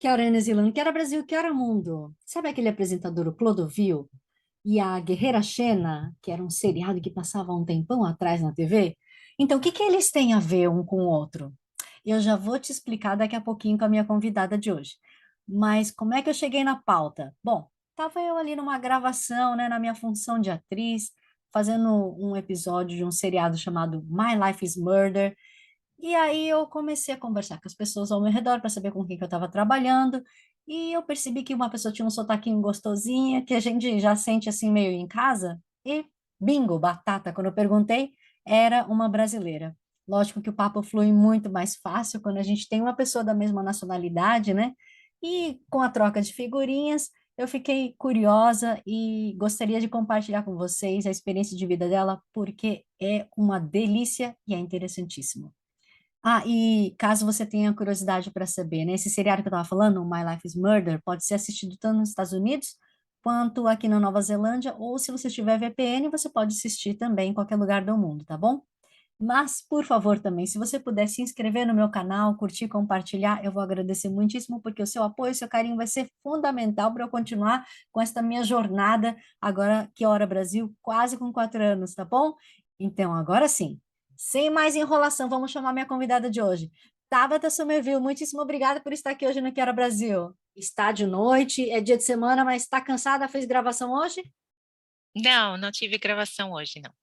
Que hora New Zealand, que hora Brasil, que hora mundo. Sabe aquele apresentador, o Clodovil, e a Guerreira Xena, que era um seriado que passava há um tempão atrás na TV? Então, o que que eles têm a ver um com o outro? Eu já vou te explicar daqui a pouquinho com a minha convidada de hoje. Mas como é que eu cheguei na pauta? Bom, estava eu ali numa gravação, né, na minha função de atriz, fazendo um episódio de um seriado chamado My Life is Murder, e aí eu comecei a conversar com as pessoas ao meu redor para saber com quem que eu estava trabalhando, e eu percebi que uma pessoa tinha um sotaquinho gostosinho, que a gente já sente assim meio em casa, e bingo, batata, quando eu perguntei, era uma brasileira. Lógico que o papo flui muito mais fácil quando a gente tem uma pessoa da mesma nacionalidade, né? E com a troca de figurinhas, eu fiquei curiosa e gostaria de compartilhar com vocês a experiência de vida dela, porque é uma delícia e é interessantíssimo. Ah, e caso você tenha curiosidade para saber, né, esse seriado que eu estava falando, My Life is Murder, pode ser assistido tanto nos Estados Unidos quanto aqui na Nova Zelândia, ou se você tiver VPN, você pode assistir também em qualquer lugar do mundo, tá bom? Mas, por favor, também, se você puder se inscrever no meu canal, curtir, compartilhar, eu vou agradecer muitíssimo, porque o seu apoio, o seu carinho vai ser fundamental para eu continuar com esta minha jornada, agora que Hora Brasil, quase com 4 anos, tá bom? Então, agora sim, sem mais enrolação, vamos chamar minha convidada de hoje. Tabata Somerville, muitíssimo obrigada por estar aqui hoje no Quero Brasil. Está de noite, é dia de semana, mas está cansada? Fez gravação hoje? Não, não tive gravação hoje, não.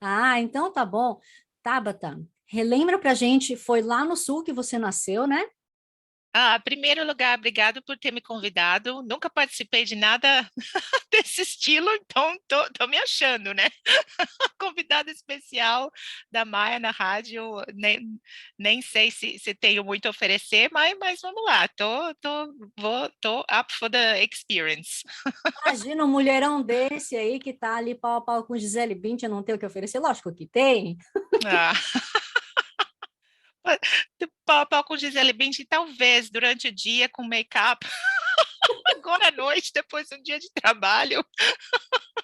Ah, então tá bom. Tabata, relembra pra gente, foi lá no sul que você nasceu, né? Ah, em primeiro lugar, obrigado por ter me convidado. Nunca participei de nada desse estilo, então tô me achando, né? Convidada especial da Maia na rádio, nem sei se tenho muito a oferecer, mas vamos lá, tô up for the experience. Imagina um mulherão desse aí que tá ali pau a pau com Gisele Bündchen, não tem o que oferecer. Lógico que tem. Ah, pau a pau com Gisele Bündchen, talvez durante o dia com make-up, agora à noite, depois de um dia de trabalho,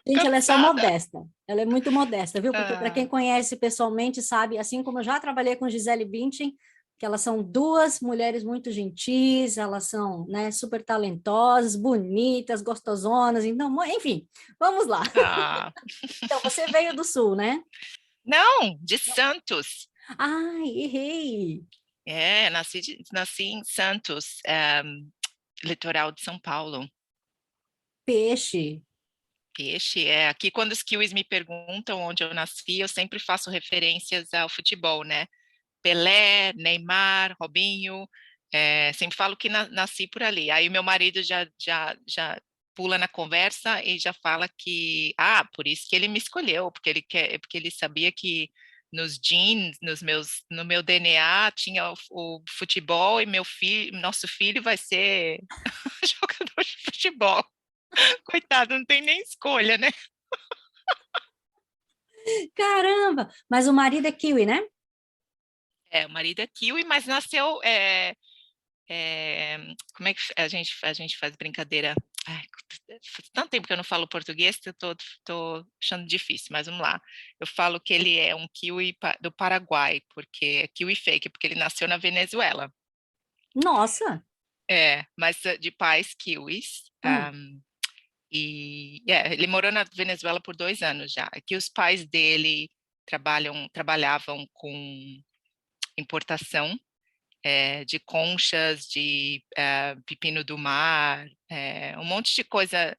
Gente, ela é só cansada. modesta. Ela é muito modesta, viu? Porque para quem Ah, conhece pessoalmente sabe, assim como eu já trabalhei com Gisele Bündchen, que elas são duas mulheres muito gentis, elas são, né, super talentosas, bonitas, gostosonas. Então, enfim, vamos lá. ah. Então, você veio do sul, né? Não, de Santos. Ai, errei. É, nasci em Santos, litoral de São Paulo. Peixe. Peixe, aqui quando os kiwis me perguntam onde eu nasci, eu sempre faço referências ao futebol, né? Pelé, Neymar, Robinho, sempre falo que nasci por ali. Aí meu marido já pula na conversa e já fala que, por isso que ele me escolheu, porque ele sabia que nos genes, no meu DNA tinha o futebol e nosso filho vai ser jogador de futebol. Coitado, não tem nem escolha, né? Caramba! Mas o marido é kiwi, né? É, o marido é kiwi, mas nasceu. Como é que a gente faz brincadeira? Ai, faz tanto tempo que eu não falo português que eu tô achando difícil, mas vamos lá. Eu falo que ele é um kiwi do Paraguai, porque é kiwi fake, porque ele nasceu na Venezuela. Nossa! Mas de pais kiwis. Hum, Ele morou na Venezuela por 2 anos já. Aqui os pais dele trabalhavam com importação de conchas, de pepino do mar, um monte de coisa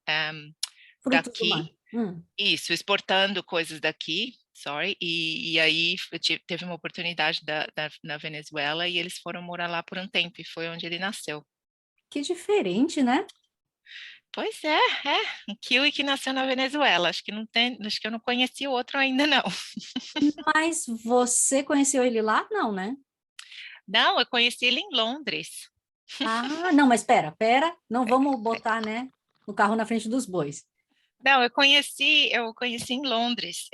frutos do mar. daqui. Isso, exportando coisas daqui, sorry. E aí teve uma oportunidade na Venezuela e eles foram morar lá por um tempo e foi onde ele nasceu. Que diferente, né? Pois um kiwi que nasceu na Venezuela. Acho que eu não conheci outro ainda não. Mas você conheceu ele lá? Não, né? Não, eu conheci ele em Londres. Ah, não, mas pera, não vamos botar, né, o carro na frente dos bois. Não, eu conheci em Londres.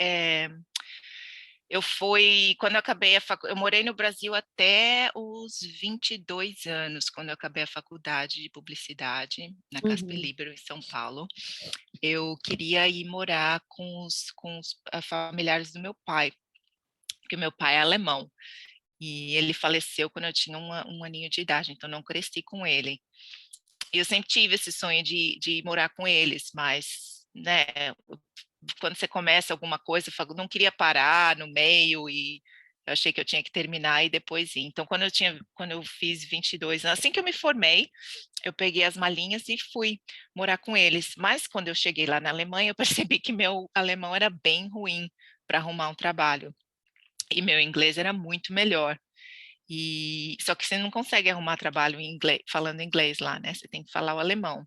Quando eu acabei eu morei no Brasil até os 22 anos, quando eu acabei a faculdade de publicidade na Casper Uhum. Libero, em São Paulo. Eu queria ir morar com os familiares do meu pai, porque meu pai é alemão. E ele faleceu quando eu tinha um aninho de idade, então não cresci com ele. E eu sempre tive esse sonho de morar com eles, mas, né, quando você começa alguma coisa, eu não queria parar no meio e eu achei que eu tinha que terminar e depois ir. Então, quando eu fiz 22 anos, assim que eu me formei, eu peguei as malinhas e fui morar com eles. Mas quando eu cheguei lá na Alemanha, eu percebi que meu alemão era bem ruim para arrumar um trabalho e meu inglês era muito melhor. E só que você não consegue arrumar trabalho em inglês, falando inglês lá, né? Você tem que falar o alemão.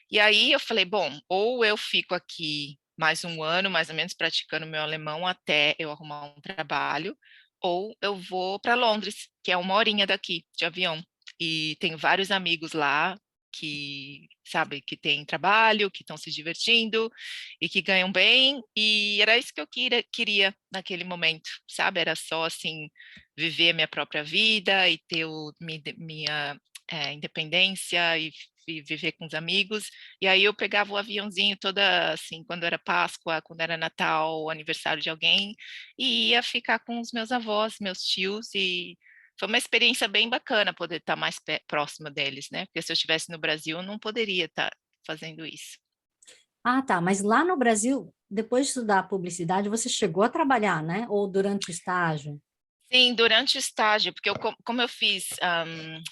E aí eu falei, bom, ou eu fico aqui mais um ano, mais ou menos, praticando meu alemão até eu arrumar um trabalho, ou eu vou para Londres, que é 1 horinha daqui de avião. E tenho vários amigos lá que, sabe, que têm trabalho, que estão se divertindo e que ganham bem, e era isso que eu queria naquele momento, sabe? Era só, assim, viver a minha própria vida e ter minha independência e viver com os amigos. E aí eu pegava o aviãozinho toda, assim, quando era Páscoa, quando era Natal, aniversário de alguém, e ia ficar com os meus avós, meus tios, e foi uma experiência bem bacana poder estar mais próxima deles, né? Porque se eu estivesse no Brasil, eu não poderia estar fazendo isso. Ah, tá. Mas lá no Brasil, depois de estudar publicidade, você chegou a trabalhar, né? Ou durante o estágio? Sim, durante o estágio, porque como eu fiz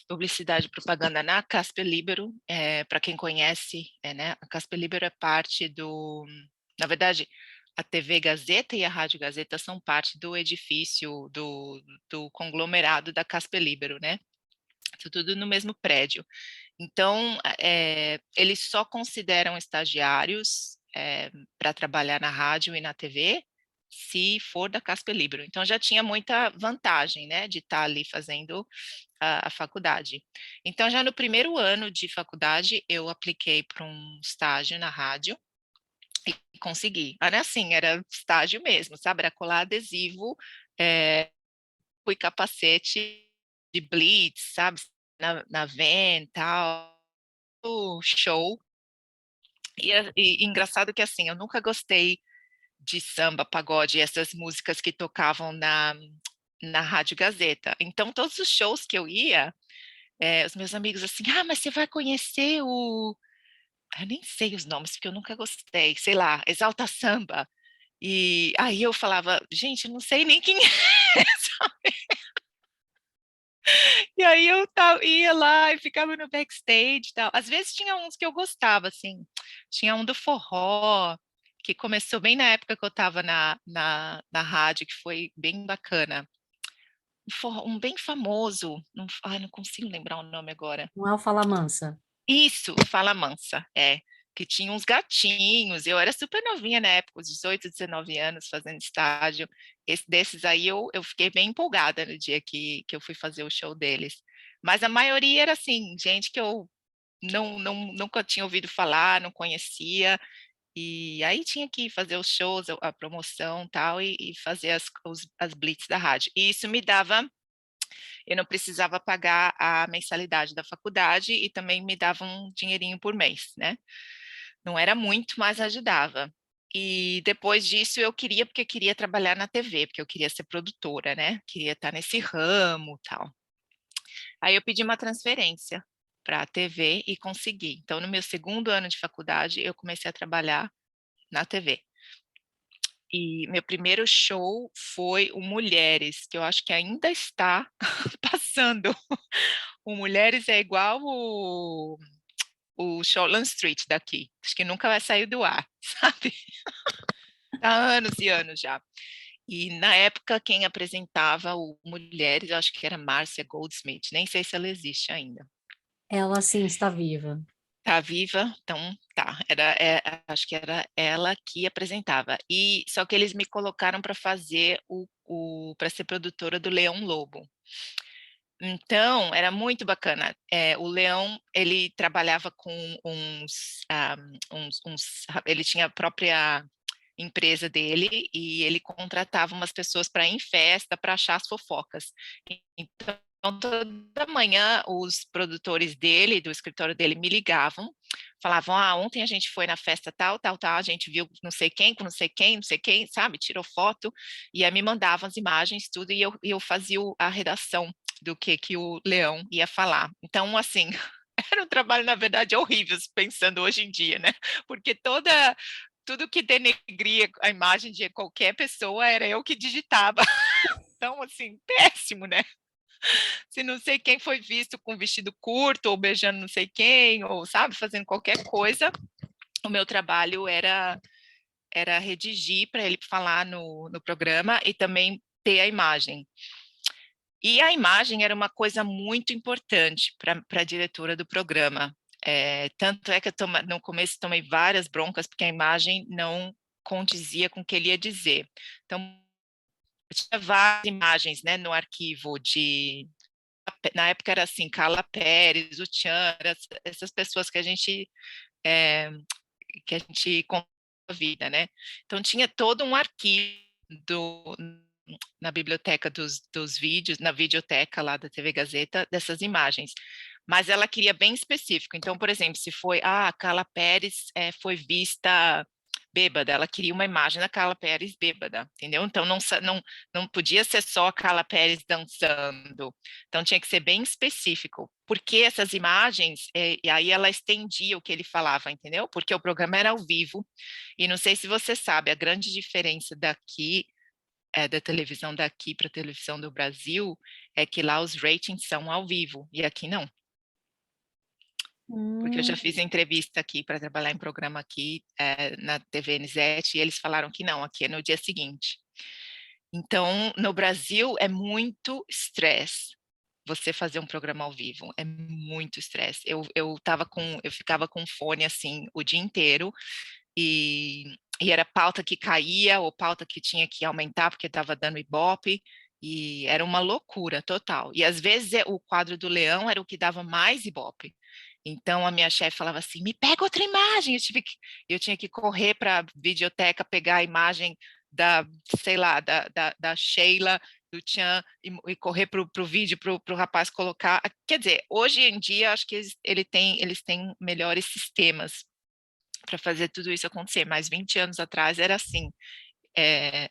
publicidade e propaganda na Casper Libero, para quem conhece, né, a Casper Libero é parte na verdade, a TV Gazeta e a Rádio Gazeta são parte do edifício do conglomerado da Casper Libero, né? Tudo no mesmo prédio. Então, eles só consideram estagiários para trabalhar na rádio e na TV se for da Casper Libero. Então, já tinha muita vantagem, né, de estar ali fazendo a faculdade. Então, já no primeiro ano de faculdade, eu apliquei para um estágio na rádio e consegui. Era assim, era estágio mesmo, sabe? Era colar adesivo, fui capacete de blitz, sabe? Na van, tal, show. E engraçado que assim, eu nunca gostei de samba, pagode, essas músicas que tocavam na Rádio Gazeta. Então, todos os shows que eu ia, os meus amigos assim, ah, mas você vai conhecer o. Eu nem sei os nomes, porque eu nunca gostei, sei lá, Exalta Samba. E aí eu falava, gente, eu não sei nem quem é. E aí ia lá e ficava no backstage e tal. Às vezes tinha uns que eu gostava, assim. Tinha um do forró, que começou bem na época que eu estava na rádio, que foi bem bacana. Um bem famoso, não consigo lembrar o nome agora. Não é o Fala Mansa. Isso, Fala Mansa, que tinha uns gatinhos, eu era super novinha na época, 18, 19 anos, fazendo estágio. Desses aí eu fiquei bem empolgada no dia que eu fui fazer o show deles. Mas a maioria era assim, gente que eu nunca tinha ouvido falar, não conhecia, e aí tinha que fazer os shows, a promoção tal, e fazer as blitz da rádio. E isso me dava, eu não precisava pagar a mensalidade da faculdade e também me dava um dinheirinho por mês, né? Não era muito, mas ajudava. E depois disso eu queria, porque eu queria trabalhar na TV, porque eu queria ser produtora, né? Queria estar nesse ramo, tal. Aí eu pedi uma transferência para a TV e consegui. Então, no meu segundo ano de faculdade, eu comecei a trabalhar na TV. E meu primeiro show foi o Mulheres, que eu acho que ainda está passando. O Mulheres é igual o Shortland Street daqui. Acho que nunca vai sair do ar, sabe? Há anos e anos já. E na época, quem apresentava o Mulheres, eu acho que era Márcia Goldsmith, nem sei se ela existe ainda. Ela sim está viva. Tá viva, então tá. Acho que era ela que apresentava. E só que eles me colocaram para fazer para ser produtora do Leão Lobo. Então, era muito bacana. O Leão, ele trabalhava com ele tinha a própria empresa dele e ele contratava umas pessoas para ir em festa para achar as fofocas. Então, toda manhã, os produtores dele, do escritório dele, me ligavam falavam, ontem a gente foi na festa tal, tal, tal, a gente viu não sei quem, com não sei quem, não sei quem, sabe? Tirou foto, e aí me mandavam as imagens, tudo, e eu fazia a redação do que o Leão ia falar. Então, assim, era um trabalho, na verdade, horrível, pensando hoje em dia, né? Porque tudo que denegria a imagem de qualquer pessoa era eu que digitava. Então, assim, péssimo, né? Se não sei quem foi visto com vestido curto, ou beijando não sei quem, ou, sabe, fazendo qualquer coisa, o meu trabalho era redigir para ele falar no programa e também ter a imagem. E a imagem era uma coisa muito importante para a diretora do programa. Tanto é que no começo tomei várias broncas, porque a imagem não condizia com o que ele ia dizer. Então, eu tinha várias imagens, né, no arquivo na época era assim, Carla Pérez, o Tchan, essas pessoas é, que a gente conta a vida, né? Então tinha todo um arquivo na biblioteca dos vídeos, na videoteca lá da TV Gazeta, dessas imagens. Mas ela queria bem específico. Então, por exemplo, se foi, a Carla Pérez foi vista bêbada, ela queria uma imagem da Carla Pérez bêbada, entendeu? Então não podia ser só a Carla Pérez dançando, então tinha que ser bem específico, porque essas imagens, e aí ela estendia o que ele falava, entendeu? Porque o programa era ao vivo, e não sei se você sabe, a grande diferença daqui, da televisão daqui para a televisão do Brasil, é que lá os ratings são ao vivo, e aqui não. Porque eu já fiz Hum. entrevista aqui para trabalhar em programa aqui na TV NZ e eles falaram que não, aqui é no dia seguinte. Então, no Brasil é muito estresse você fazer um programa ao vivo, é muito estresse. Eu ficava com fone assim o dia inteiro e era pauta que caía ou pauta que tinha que aumentar porque estava dando ibope. E era uma loucura total. E às vezes o quadro do Leão era o que dava mais ibope. Então a minha chefe falava assim: me pega outra imagem. Eu tinha que correr para a videoteca pegar a imagem da, sei lá, da Sheila, do Tchan, e correr para o vídeo para o rapaz colocar. Quer dizer, hoje em dia acho que eles têm melhores sistemas para fazer tudo isso acontecer, mas 20 anos atrás era assim,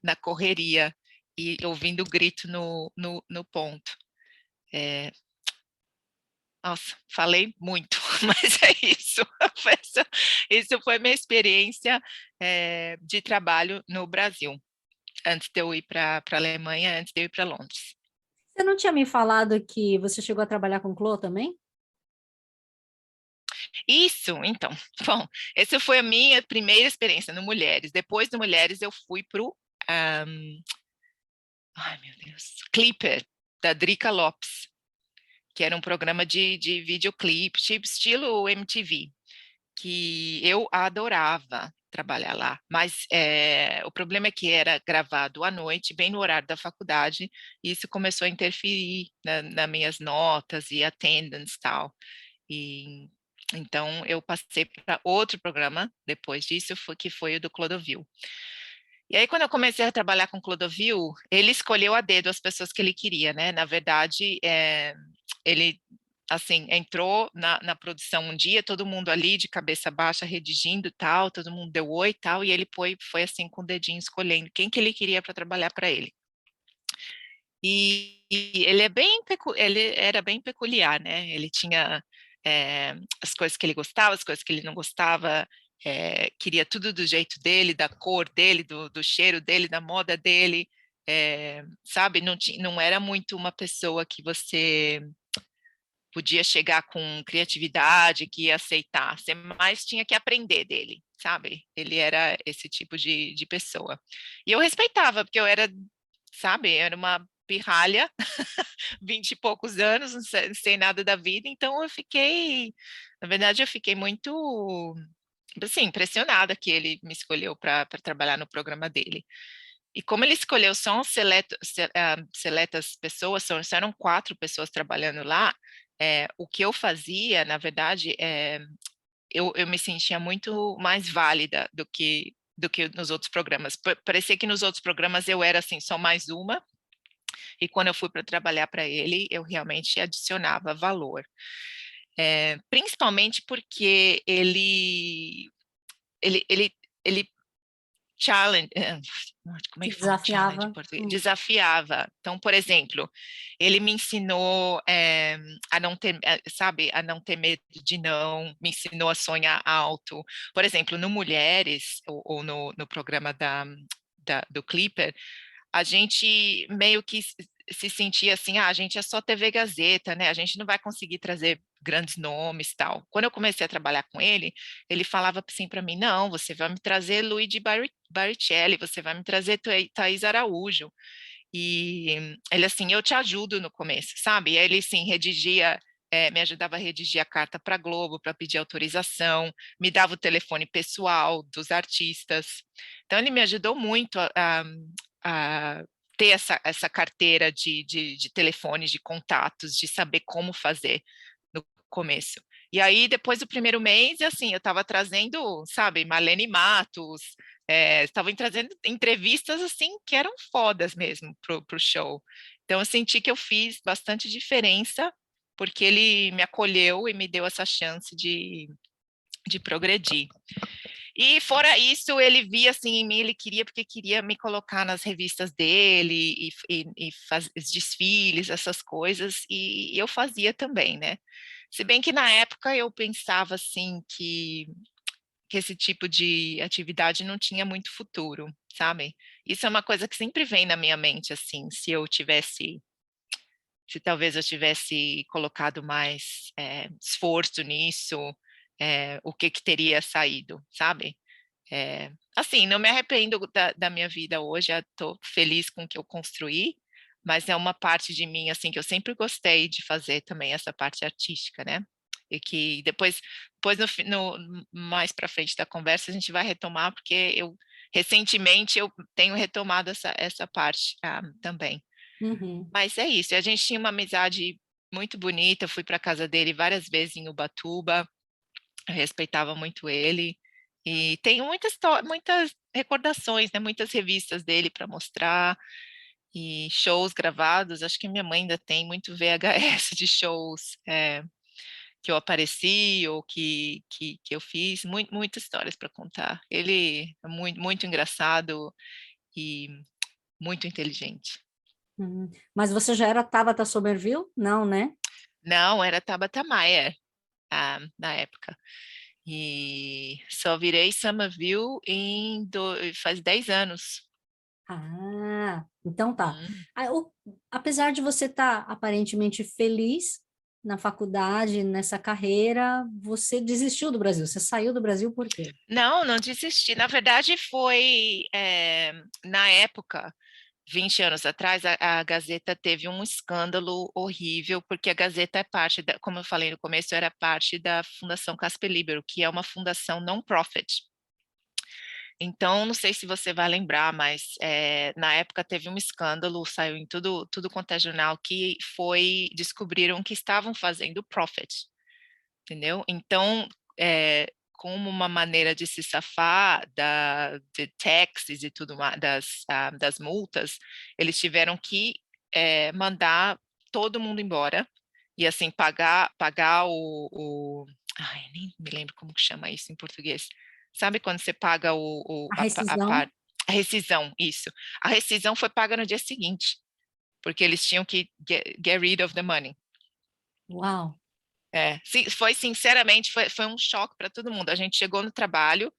na correria e ouvindo grito no ponto. É, nossa, falei muito, mas é isso. Isso foi minha experiência de trabalho no Brasil, antes de eu ir para a Alemanha, antes de eu ir para Londres. Você não tinha me falado que você chegou a trabalhar com Clô também? Isso, então, bom, essa foi a minha primeira experiência no Mulheres. Depois do Mulheres, eu fui para o, ai meu Deus, Clipper, da Drica Lopes, que era um programa de videoclipe, tipo estilo MTV, que eu adorava trabalhar lá, mas o problema é que era gravado à noite, bem no horário da faculdade, e isso começou a interferir nas minhas notas e attendance e tal. E então eu passei para outro programa depois disso, que foi o do Clodovil. E aí, quando eu comecei a trabalhar com Clodovil, ele escolheu a dedo as pessoas que ele queria, né? Na verdade, ele, assim, entrou na produção um dia, todo mundo ali de cabeça baixa, redigindo tal, todo mundo deu oi e tal, e ele foi assim, com o dedinho escolhendo quem que ele queria para trabalhar para ele. E ele era bem peculiar, né? Ele tinha as coisas que ele gostava, as coisas que ele não gostava, queria tudo do jeito dele, da cor dele, do cheiro dele, da moda dele, sabe? Não era muito uma pessoa que você podia chegar com criatividade, que ia aceitar, você mais tinha que aprender dele, sabe? Ele era esse tipo de pessoa. E eu respeitava, porque eu era, sabe, era uma pirralha, 20 e poucos anos, não sei nada da vida, então na verdade, eu fiquei muito, assim, impressionada que ele me escolheu para trabalhar no programa dele. E como ele escolheu só seletas pessoas, só eram 4 pessoas trabalhando lá, o que eu fazia, na verdade, eu me sentia muito mais válida do que nos outros programas. Parecia que nos outros programas eu era assim, só mais uma, e quando eu fui para trabalhar para ele, eu realmente adicionava valor. Principalmente porque ele, ele, ele challenge, como é Te que fala challenge em desafiava. português? Desafiava. Então, por exemplo, ele me ensinou a não ter, sabe, a não ter medo de não, me ensinou a sonhar alto. Por exemplo, no Mulheres, ou no programa do Clipper, a gente meio que se sentia assim, a gente é só TV Gazeta, né? A gente não vai conseguir trazer grandes nomes, tal. Quando eu comecei a trabalhar com ele falava assim para mim, não, você vai me trazer Luigi Baricelli, você vai me trazer Thaís Araújo. E ele assim, eu te ajudo no começo, sabe? E aí ele sim redigia, me ajudava a redigir a carta para a Globo para pedir autorização, me dava o telefone pessoal dos artistas. Então ele me ajudou muito a ter essa carteira de telefones, de contatos, de saber como fazer no começo. E aí, depois do primeiro mês, assim, eu estava trazendo, sabe, Marlene Matos, estavam trazendo entrevistas, assim, que eram fodas mesmo pro show. Então, eu senti que eu fiz bastante diferença, porque ele me acolheu e me deu essa chance de progredir. E fora isso, ele via assim em mim, ele queria porque queria me colocar nas revistas dele e faz desfiles, essas coisas, e eu fazia também, né? Se bem que na época eu pensava assim que esse tipo de atividade não tinha muito futuro, sabe? Isso é uma coisa que sempre vem na minha mente, assim, se talvez eu tivesse colocado mais esforço nisso, o que que teria saído, sabe? Assim, não me arrependo da minha vida hoje, estou feliz com o que eu construí, mas é uma parte de mim, assim, que eu sempre gostei de fazer também, essa parte artística, né? E que depois mais para frente da conversa, a gente vai retomar, porque recentemente, eu tenho retomado essa parte também. Uhum. Mas é isso, a gente tinha uma amizade muito bonita, eu fui para casa dele várias vezes em Ubatuba, eu respeitava muito ele, e tenho muitas recordações, né, muitas revistas dele para mostrar, e shows gravados, acho que minha mãe ainda tem muito VHS de shows que eu apareci ou que eu fiz, muitas histórias para contar. Ele é muito, muito engraçado e muito inteligente. Uhum. Mas você já era Tabata Somerville? Não, né? Não, era Tabata Maia, na época. E só virei Somerville faz 10 anos. Ah, então tá. Hum. Ah, apesar de você estar aparentemente feliz na faculdade, nessa carreira, você desistiu do Brasil. Você saiu do Brasil por quê? Não, não desisti. Na verdade, foi na época, 20 anos atrás, a Gazeta teve um escândalo horrível, porque a Gazeta é parte, como eu falei no começo, era parte da Fundação Casper Libero, que é uma fundação non-profit. Então, não sei se você vai lembrar, mas na época teve um escândalo, saiu em tudo quanto é jornal, que descobriram que estavam fazendo profit, entendeu? Então, como uma maneira de se safar de taxes e tudo mais, das multas, eles tiveram que mandar todo mundo embora e assim pagar ai, nem me lembro como que chama isso em português. Sabe quando você paga A rescisão? a rescisão, isso. A rescisão foi paga no dia seguinte, porque eles tinham que get rid of the money. Uau! Foi sinceramente, foi um choque para todo mundo. A gente chegou no trabalho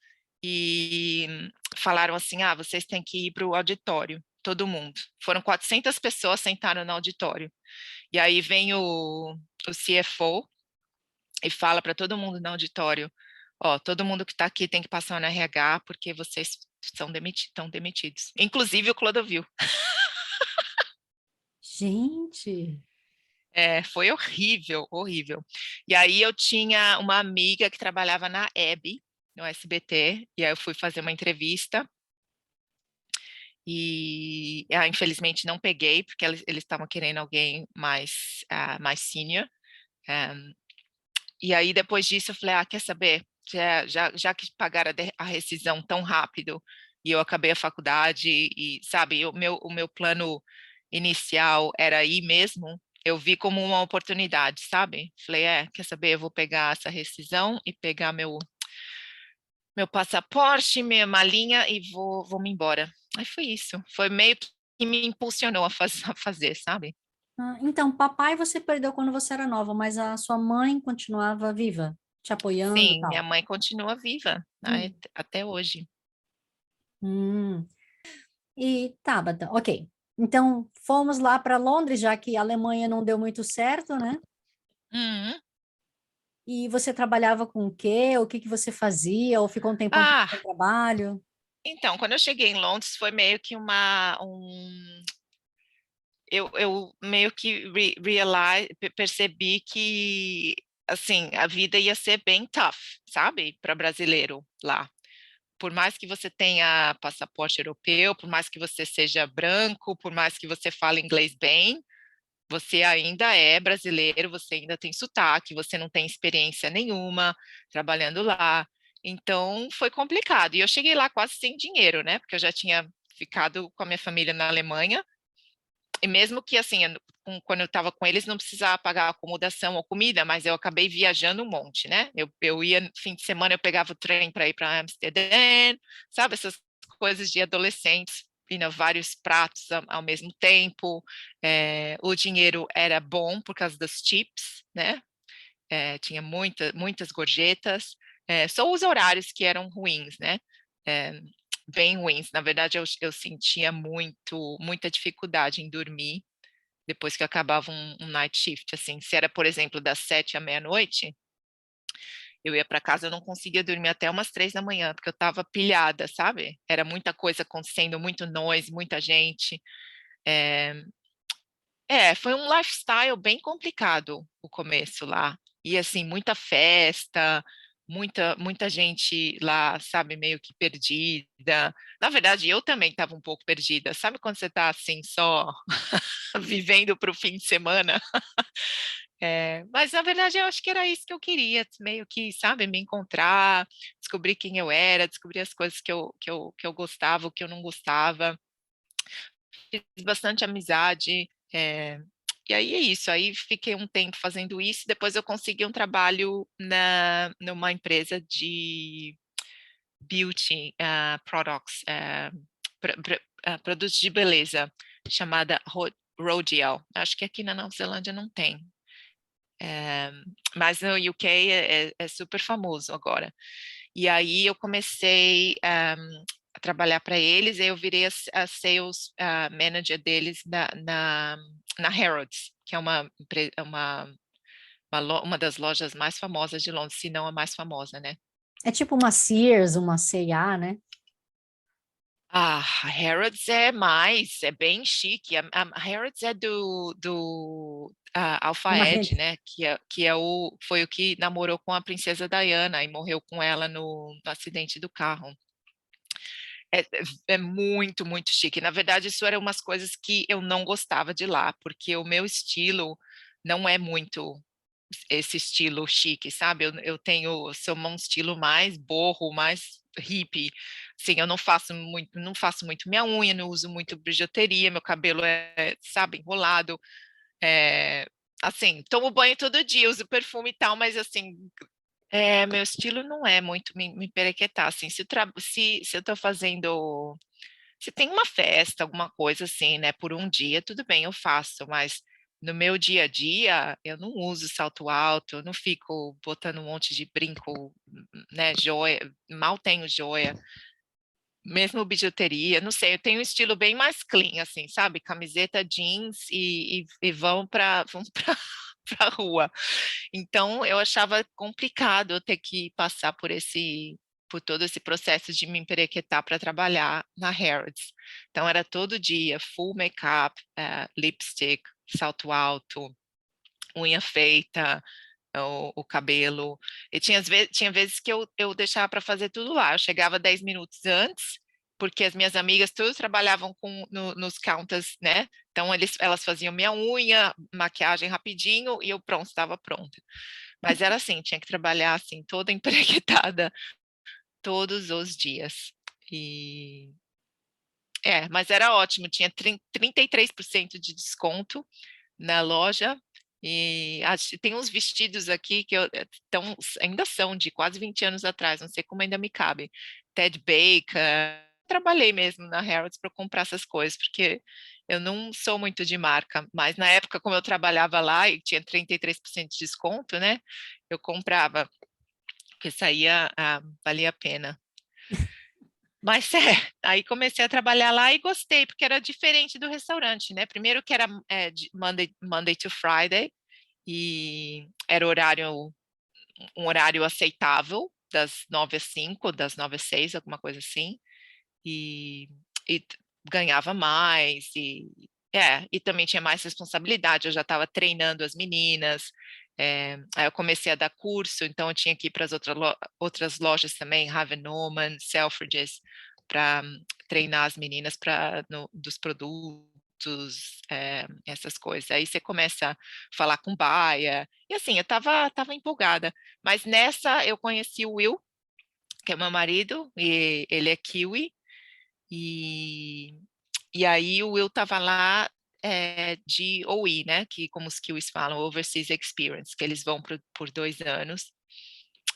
e falaram assim, vocês têm que ir para o auditório, todo mundo. Foram 400 pessoas sentaram no auditório. E aí vem o CFO e fala para todo mundo no auditório, todo mundo que está aqui tem que passar no RH porque vocês estão demitidos. Inclusive o Clodovil. Gente! Foi horrível, horrível. E aí eu tinha uma amiga que trabalhava na Hebe, no SBT, e aí eu fui fazer uma entrevista e infelizmente não peguei, porque eles estavam querendo alguém mais senior. E aí depois disso eu falei, quer saber? Já que pagaram a rescisão tão rápido e eu acabei a faculdade e, sabe, o meu plano inicial era ir mesmo, Eu vi como uma oportunidade, sabe? Falei, quer saber, eu vou pegar essa rescisão e pegar meu passaporte, minha malinha e vou me embora. Aí foi isso. Foi meio que me impulsionou a fazer, sabe? Ah, então, papai você perdeu quando você era nova, mas a sua mãe continuava viva, te apoiando e Sim, minha tal. mãe continua viva, né, Hum, até hoje. hum. E Tabata, ok. Então, fomos lá para Londres, já que a Alemanha não deu muito certo, né? Uhum. E você trabalhava com o quê? O que que você fazia? Ou ficou um tempão sem Ah, trabalho? então, quando eu cheguei em Londres, foi meio que eu meio que percebi que, assim, a vida ia ser bem tough, sabe, para brasileiro lá. Por mais que você tenha passaporte europeu, por mais que você seja branco, por mais que você fale inglês bem, você ainda é brasileiro, você ainda tem sotaque, você não tem experiência nenhuma trabalhando lá. Então foi complicado. E eu cheguei lá quase sem dinheiro, né? Porque eu já tinha ficado com a minha família na Alemanha. E mesmo que assim, quando eu estava com eles, não precisava pagar acomodação ou comida, mas eu acabei viajando um monte, né? Eu ia, fim de semana, eu pegava o trem para ir para Amsterdã, sabe? Essas coisas de adolescentes, indo vários pratos ao mesmo tempo. O dinheiro era bom por causa das tips, né? Tinha muitas gorjetas. Só os horários que eram ruins, né? É, bem ruins. Na verdade, eu sentia muita dificuldade em dormir depois que acabava um night shift, assim, se era, por exemplo, das 7 à meia-noite, eu ia para casa, eu não conseguia dormir até umas 3 da manhã, porque eu estava pilhada, sabe? Era muita coisa acontecendo, muito noise, muita gente. É, foi um lifestyle bem complicado o começo lá. E assim, muita festa, muita gente lá, sabe, meio que perdida. Na verdade, eu também estava um pouco perdida. Sabe quando você está assim, só vivendo para o fim de semana? Mas na verdade eu acho que era isso que eu queria, meio que, sabe, me encontrar, descobrir quem eu era, descobrir as coisas que eu gostava, o que eu não gostava. Fiz bastante amizade, e aí é isso. Aí fiquei um tempo fazendo isso, depois eu consegui um trabalho numa empresa de beauty products, produtos de beleza, chamada Rodial. Acho que aqui na Nova Zelândia não tem. É, mas no UK é super famoso agora. E aí eu comecei a trabalhar para eles, e eu virei a sales manager deles na Harrods, que é uma das lojas mais famosas de Londres, se não a mais famosa, né? É tipo uma Sears, uma C&A, né? A Harrods é bem chique. A Harrods é do Alpha Uma Edge, rede. né? Foi o que namorou com a princesa Diana e morreu com ela no acidente do carro. É, é muito chique. Na verdade, isso eram umas coisas que eu não gostava de lá, porque o meu estilo não é muito esse estilo chique, sabe? Sou um estilo mais borro, mais hippie. Sim, eu não faço muito minha unha, não uso muito bijuteria, meu cabelo sabe, enrolado. É, assim, tomo banho todo dia, uso perfume e tal, mas assim, meu estilo não é muito me perequetar, assim, se eu tô fazendo, se tem uma festa, alguma coisa assim, né, por um dia, tudo bem, eu faço, mas no meu dia a dia, eu não uso salto alto, eu não fico botando um monte de brinco, né, joia, mal tenho joia, mesmo bijuteria, não sei, eu tenho um estilo bem mais clean, assim, sabe, camiseta, jeans e vão para rua. Então, eu achava complicado eu ter que passar por todo esse processo de me emperequetar para trabalhar na Harrods. Então, era todo dia, full make-up, lipstick, salto alto, unha feita, o cabelo. E tinha vezes que eu deixava para fazer tudo lá. Eu chegava 10 minutos antes, porque as minhas amigas todas trabalhavam nos counters, né? Então elas faziam minha unha, maquiagem rapidinho e eu pronto, estava pronta. Mas era assim, tinha que trabalhar assim, toda empreguetada todos os dias. Mas era ótimo, tinha 33% de desconto na loja e tem uns vestidos aqui que ainda são de quase 20 anos atrás, não sei como ainda me cabe. Ted Baker, trabalhei mesmo na Harrods para comprar essas coisas, porque eu não sou muito de marca, mas na época, como eu trabalhava lá e tinha 33% de desconto, né? Eu comprava, porque saía, valia a pena. Mas aí comecei a trabalhar lá e gostei, porque era diferente do restaurante, né? Primeiro que era de Monday to Friday, e era um horário aceitável, das 9 às 5, das 9 às 6, alguma coisa assim, e, e ganhava mais, e também tinha mais responsabilidade, eu já estava treinando as meninas, aí eu comecei a dar curso, então eu tinha que ir para as outras lojas também, Harvey Norman, Selfridges, para treinar as meninas dos produtos, essas coisas. Aí você começa a falar com baia, e assim, eu tava empolgada. Mas nessa eu conheci o Will, que é meu marido, e ele é kiwi, e, e aí o Will estava lá de OE, né? Que como os kiwis falam, Overseas Experience, que eles vão por 2 anos,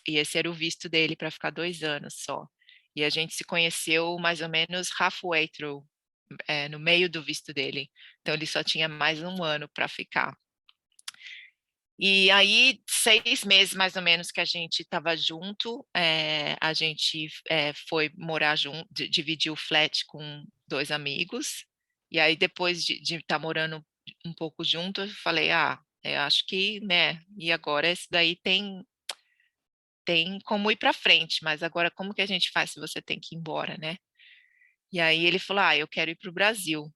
e esse era o visto dele para ficar 2 anos só. E a gente se conheceu mais ou menos halfway through, no meio do visto dele. Então ele só tinha mais um ano para ficar. E aí, 6 meses mais ou menos que a gente estava junto, a gente foi morar junto, dividiu o flat com 2 amigos. E aí, depois de estar morando um pouco junto, eu falei, eu acho que, né, e agora esse daí tem como ir para frente, mas agora como que a gente faz se você tem que ir embora, né? E aí ele falou, eu quero ir para o Brasil.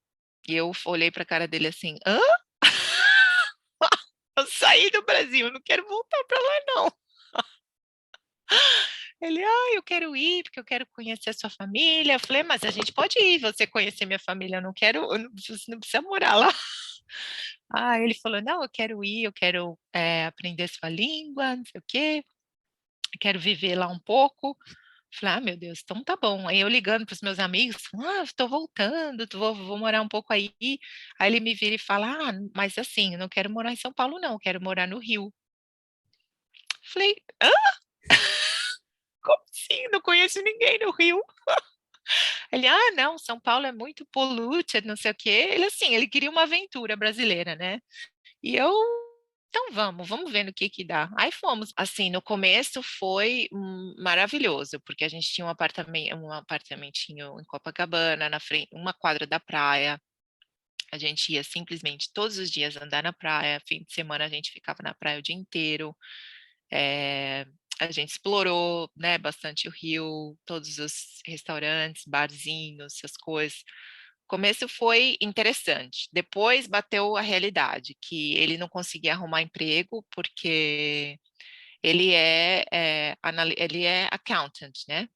E eu olhei para a cara dele assim, hã? Eu saí do Brasil, não quero voltar para lá, não. Ele, eu quero ir porque eu quero conhecer a sua família. Eu falei, mas a gente pode ir, você conhecer minha família, eu não quero, você não precisa morar lá. Ele falou, não, eu quero ir, eu quero aprender sua língua, não sei o quê, quero viver lá um pouco. Eu falei, meu Deus, então tá bom. Aí eu ligando para os meus amigos, estou voltando, vou morar um pouco aí. Aí ele me vira e fala, mas assim, eu não quero morar em São Paulo, não, eu quero morar no Rio. Eu falei, como assim? Não conheço ninguém no Rio. Ele, não, São Paulo é muito polluted, não sei o quê. Ele, assim, ele queria uma aventura brasileira, né? E eu, então vamos ver no que dá. Aí fomos. Assim, no começo foi maravilhoso, porque a gente tinha um apartamentinho em Copacabana, na frente, uma quadra da praia. A gente ia simplesmente todos os dias andar na praia, fim de semana a gente ficava na praia o dia inteiro. É, a gente explorou, né, bastante o Rio, todos os restaurantes, barzinhos, essas coisas. O começo foi interessante. Depois bateu a realidade, que ele não conseguia arrumar emprego porque ele é accountant, né?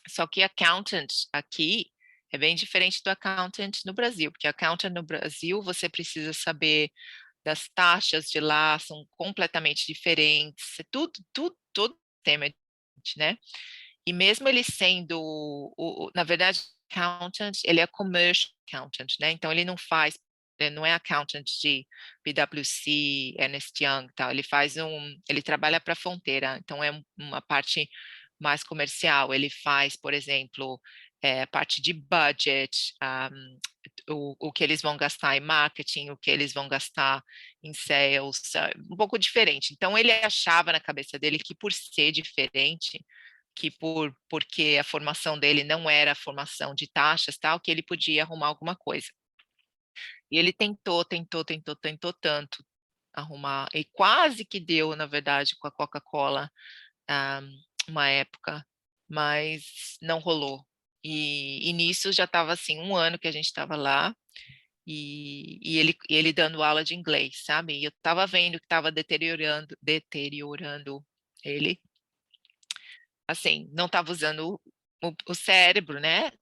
Só que accountant aqui é bem diferente do accountant no Brasil, porque accountant no Brasil você precisa saber das taxas de lá, são completamente diferentes, todo tema é diferente, né? E mesmo ele sendo, na verdade, accountant, ele é commercial accountant, né? Então ele não é accountant de PwC, Ernst Young, tal. Ele trabalha para a fronteira, então é uma parte mais comercial. Ele faz, por exemplo, parte de budget, o que eles vão gastar em marketing, o que eles vão gastar em sales, um pouco diferente. Então ele achava na cabeça dele que por ser diferente, porque a formação dele não era a formação de taxas, tal, que ele podia arrumar alguma coisa. E ele tentou tanto arrumar, e quase que deu, na verdade, com a Coca-Cola, ah, uma época, mas não rolou. E nisso já estava assim, um ano que a gente estava lá, e ele dando aula de inglês, sabe? E eu estava vendo que estava deteriorando ele, assim, não estava usando o cérebro, né?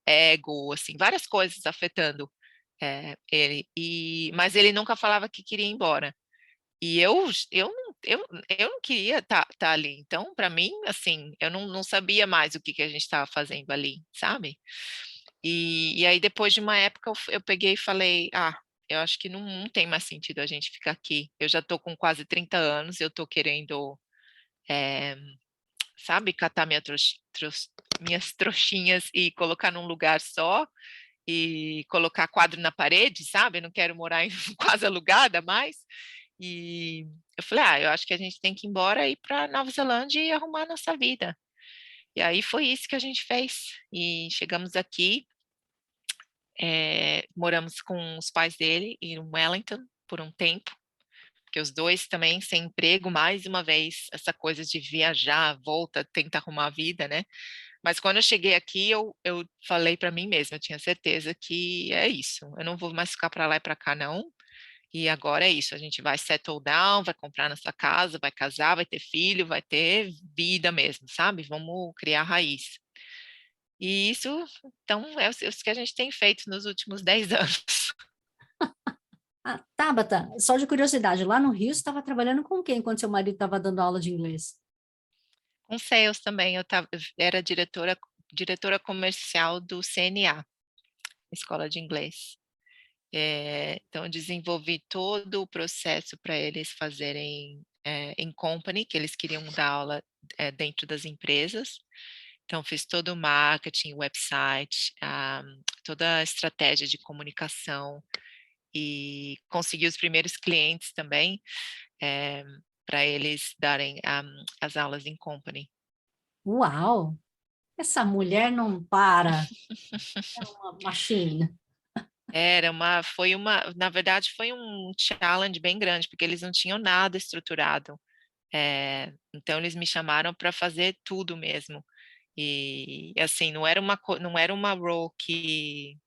Ego, assim, várias coisas afetando ele. Mas ele nunca falava que queria ir embora. E eu não queria estar ali. Então, para mim, assim, eu não sabia mais o que a gente estava fazendo ali, sabe? E aí, depois de uma época, eu peguei e falei, eu acho que não tem mais sentido a gente ficar aqui. Eu já estou com quase 30 anos, eu estou querendo, eh, sabe, catar minhas trouxinhas e colocar num lugar só, e colocar quadro na parede, sabe, não quero morar em casa alugada mais. E eu falei: "Ah, eu acho que a gente tem que ir embora, ir pra Nova Zelândia e arrumar a nossa vida". E aí foi isso que a gente fez, e chegamos aqui, moramos com os pais dele em Wellington por um tempo, porque os 2 também sem emprego, mais uma vez, essa coisa de viajar, volta, tenta arrumar a vida, né. Mas quando eu cheguei aqui, eu falei para mim mesma, eu tinha certeza que é isso, eu não vou mais ficar para lá e para cá não, e agora é isso, a gente vai settle down, vai comprar nossa casa, vai casar, vai ter filho, vai ter vida mesmo, sabe, vamos criar raiz. E isso, então, é o que a gente tem feito nos últimos 10 anos. Ah, Tabata, só de curiosidade, lá no Rio você estava trabalhando com quem quando seu marido estava dando aula de inglês? Com sales também, eu era diretora comercial do CNA, Escola de Inglês. Então eu desenvolvi todo o processo para eles fazerem, em company, que eles queriam dar aula, dentro das empresas. Então fiz todo o marketing, website, toda a estratégia de comunicação e consegui os primeiros clientes também, para eles darem, as aulas em company. Uau! Essa mulher não para, é uma machine. Na verdade foi um challenge bem grande, porque eles não tinham nada estruturado. Então eles me chamaram para fazer tudo mesmo. E assim, não era uma role que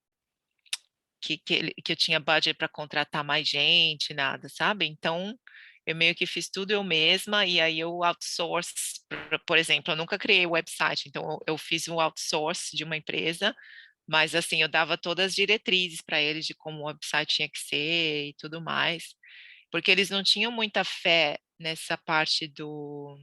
eu tinha budget para contratar mais gente, nada, sabe? Então eu meio que fiz tudo eu mesma, e aí eu outsource, por exemplo, eu nunca criei website, então eu fiz um outsource de uma empresa, mas assim, eu dava todas as diretrizes para eles de como o website tinha que ser e tudo mais, porque eles não tinham muita fé nessa parte do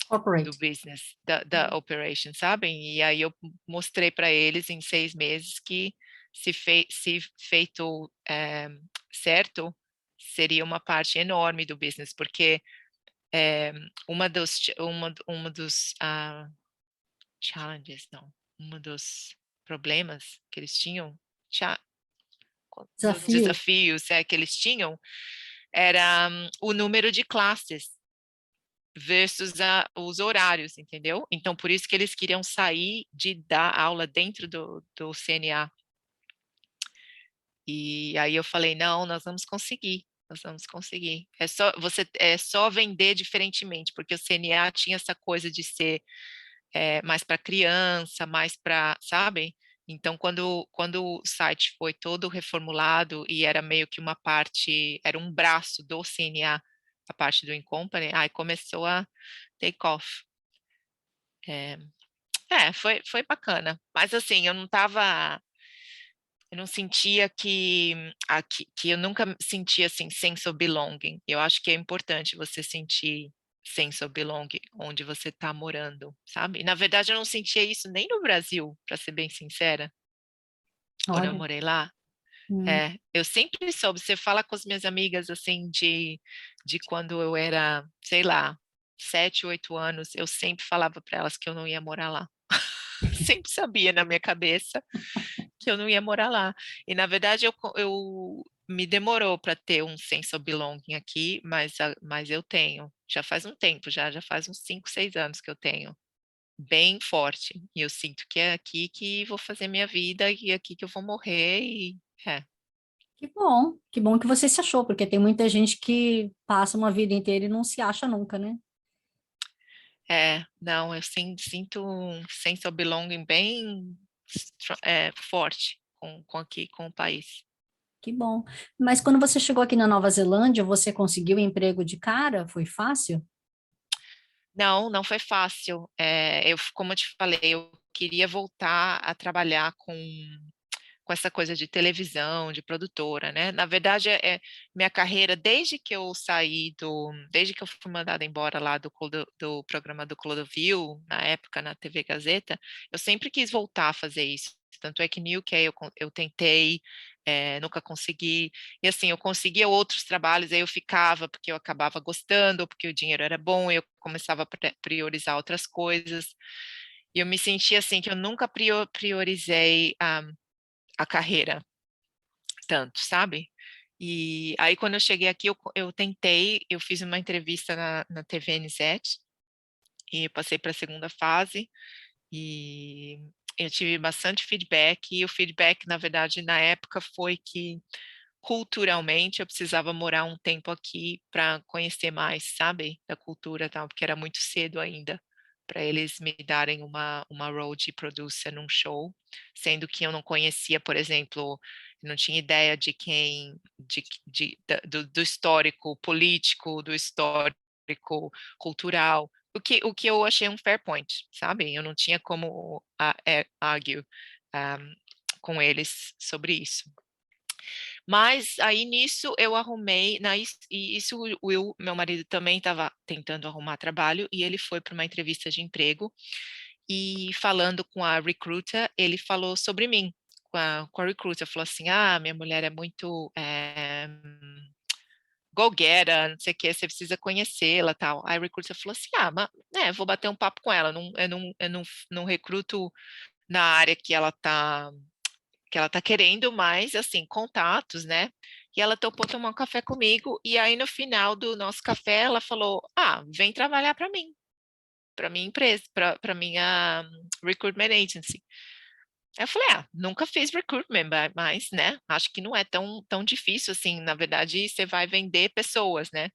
Corporate. business, da operation, sabem? E aí eu mostrei para eles em 6 meses que se feito, certo, seria uma parte enorme do business, porque, uma dos, challenges, não, uma dos problemas que eles tinham, cha dos Desafio. desafios, que eles tinham, era o número de classes versus os horários, entendeu? Então, por isso que eles queriam sair de dar aula dentro do CNA. E aí eu falei, não, nós vamos conseguir, nós vamos conseguir. É só vender diferentemente, porque o CNA tinha essa coisa de ser, mais para criança, mais para, sabe? Então, quando o site foi todo reformulado e era meio que uma parte, era um braço do CNA, a parte do Incompany, aí começou a take off. É, foi bacana. Mas assim, eu não sentia que eu nunca senti assim sense of belonging. Eu acho que é importante você sentir sense of belonging onde você está morando, sabe? Na verdade, eu não sentia isso nem no Brasil, para ser bem sincera, quando eu Olha. morei lá. Hum. Eu sempre soube, você fala com as minhas amigas assim de quando eu era, sei lá, 7, 8 anos, eu sempre falava para elas que eu não ia morar lá. Sempre sabia na minha cabeça que eu não ia morar lá. E na verdade eu me demorou para ter um sense of belonging aqui, mas eu tenho. Já faz um tempo, já faz uns 5, 6 anos que eu tenho, bem forte. E eu sinto que é aqui que vou fazer minha vida e é aqui que eu vou morrer e é. Que bom que você se achou, porque tem muita gente que passa uma vida inteira e não se acha nunca, né? Não, eu sinto um sense of belonging bem forte com o país. Que bom. Mas quando você chegou aqui na Nova Zelândia, você conseguiu emprego de cara? Foi fácil? Não, não foi fácil. Como eu te falei, eu queria voltar a trabalhar com essa coisa de televisão, de produtora, né? Na verdade, minha carreira, desde que eu fui mandada embora lá do programa do Clodovil, na época na TV Gazeta, eu sempre quis voltar a fazer isso. Tanto é que no UK eu tentei, nunca consegui. E assim, eu conseguia outros trabalhos, aí eu ficava porque eu acabava gostando, porque o dinheiro era bom, e eu começava a priorizar outras coisas. E eu me sentia assim que eu nunca priorizei a carreira tanto, sabe? E aí, quando eu cheguei aqui, eu tentei, eu fiz uma entrevista na TV NZ, e passei para a segunda fase, e eu tive bastante feedback, e o feedback, na verdade, na época foi que culturalmente eu precisava morar um tempo aqui para conhecer mais, sabe, da cultura e tal, porque era muito cedo ainda para eles me darem uma role de producer num show, sendo que eu não conhecia, por exemplo, não tinha ideia de quem, do histórico político, do histórico cultural, o que eu achei um fair point, sabe? Eu não tinha como argue com eles sobre isso. Mas aí nisso eu arrumei, e isso o Will, meu marido, também estava tentando arrumar trabalho, e ele foi para uma entrevista de emprego, e falando com a recruiter, ele falou sobre mim, com a recruiter, falou assim, minha mulher é muito go-getter, não sei o que, você precisa conhecê-la, tal. Aí a recruiter falou assim, mas, vou bater um papo com ela, eu não recruto na área que ela tá querendo mais, assim, contatos, né? E ela topou tomar um café comigo, e aí no final do nosso café ela falou, vem trabalhar para minha empresa, para minha recruitment agency. Aí eu falei, nunca fiz recruitment, mas, né, acho que não é tão difícil assim, na verdade, você vai vender pessoas, né?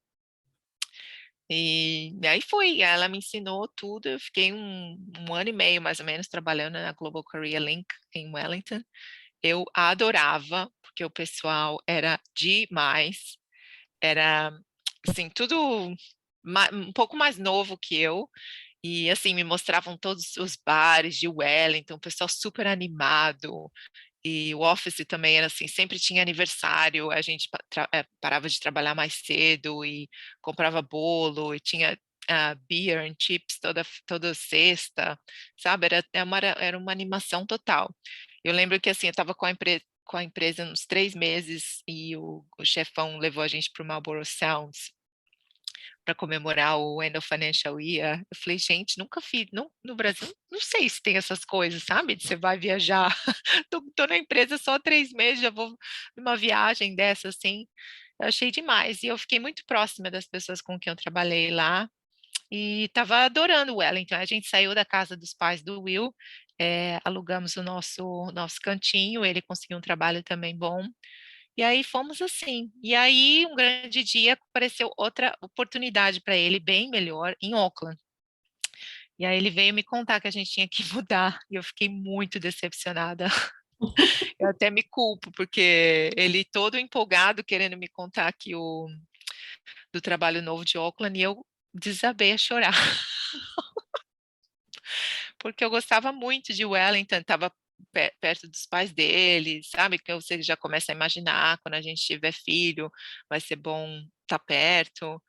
E aí foi, ela me ensinou tudo, eu fiquei um ano e meio, mais ou menos, trabalhando na Global Career Link em Wellington. Eu adorava, porque o pessoal era demais, era, assim, tudo um pouco mais novo que eu, e, assim, me mostravam todos os bares de Wellington, o pessoal super animado, e o office também era assim, sempre tinha aniversário, a gente parava de trabalhar mais cedo e comprava bolo, e tinha beer and chips toda sexta, sabe? Era uma animação total. Eu lembro que assim, eu estava com a empresa uns 3 meses, e o chefão levou a gente para o Marlborough Sounds para comemorar o End of Financial Year. Eu falei, gente, nunca fiz, não, no Brasil, não sei se tem essas coisas, sabe? Você vai viajar, tô na empresa só 3 meses, já vou numa viagem dessa, assim. Eu achei demais, e eu fiquei muito próxima das pessoas com quem eu trabalhei lá, e estava adorando o Wellington. A gente saiu da casa dos pais do Will, alugamos o nosso cantinho, ele conseguiu um trabalho também bom, e aí fomos assim. E aí, um grande dia, apareceu outra oportunidade para ele, bem melhor, em Auckland. E aí ele veio me contar que a gente tinha que mudar, e eu fiquei muito decepcionada. Eu até me culpo, porque ele todo empolgado, querendo me contar aqui do trabalho novo de Auckland, e eu desabei a chorar, porque eu gostava muito de Wellington, estava perto dos pais dele, sabe? Que você já começa a imaginar, quando a gente tiver filho, vai ser bom estar perto.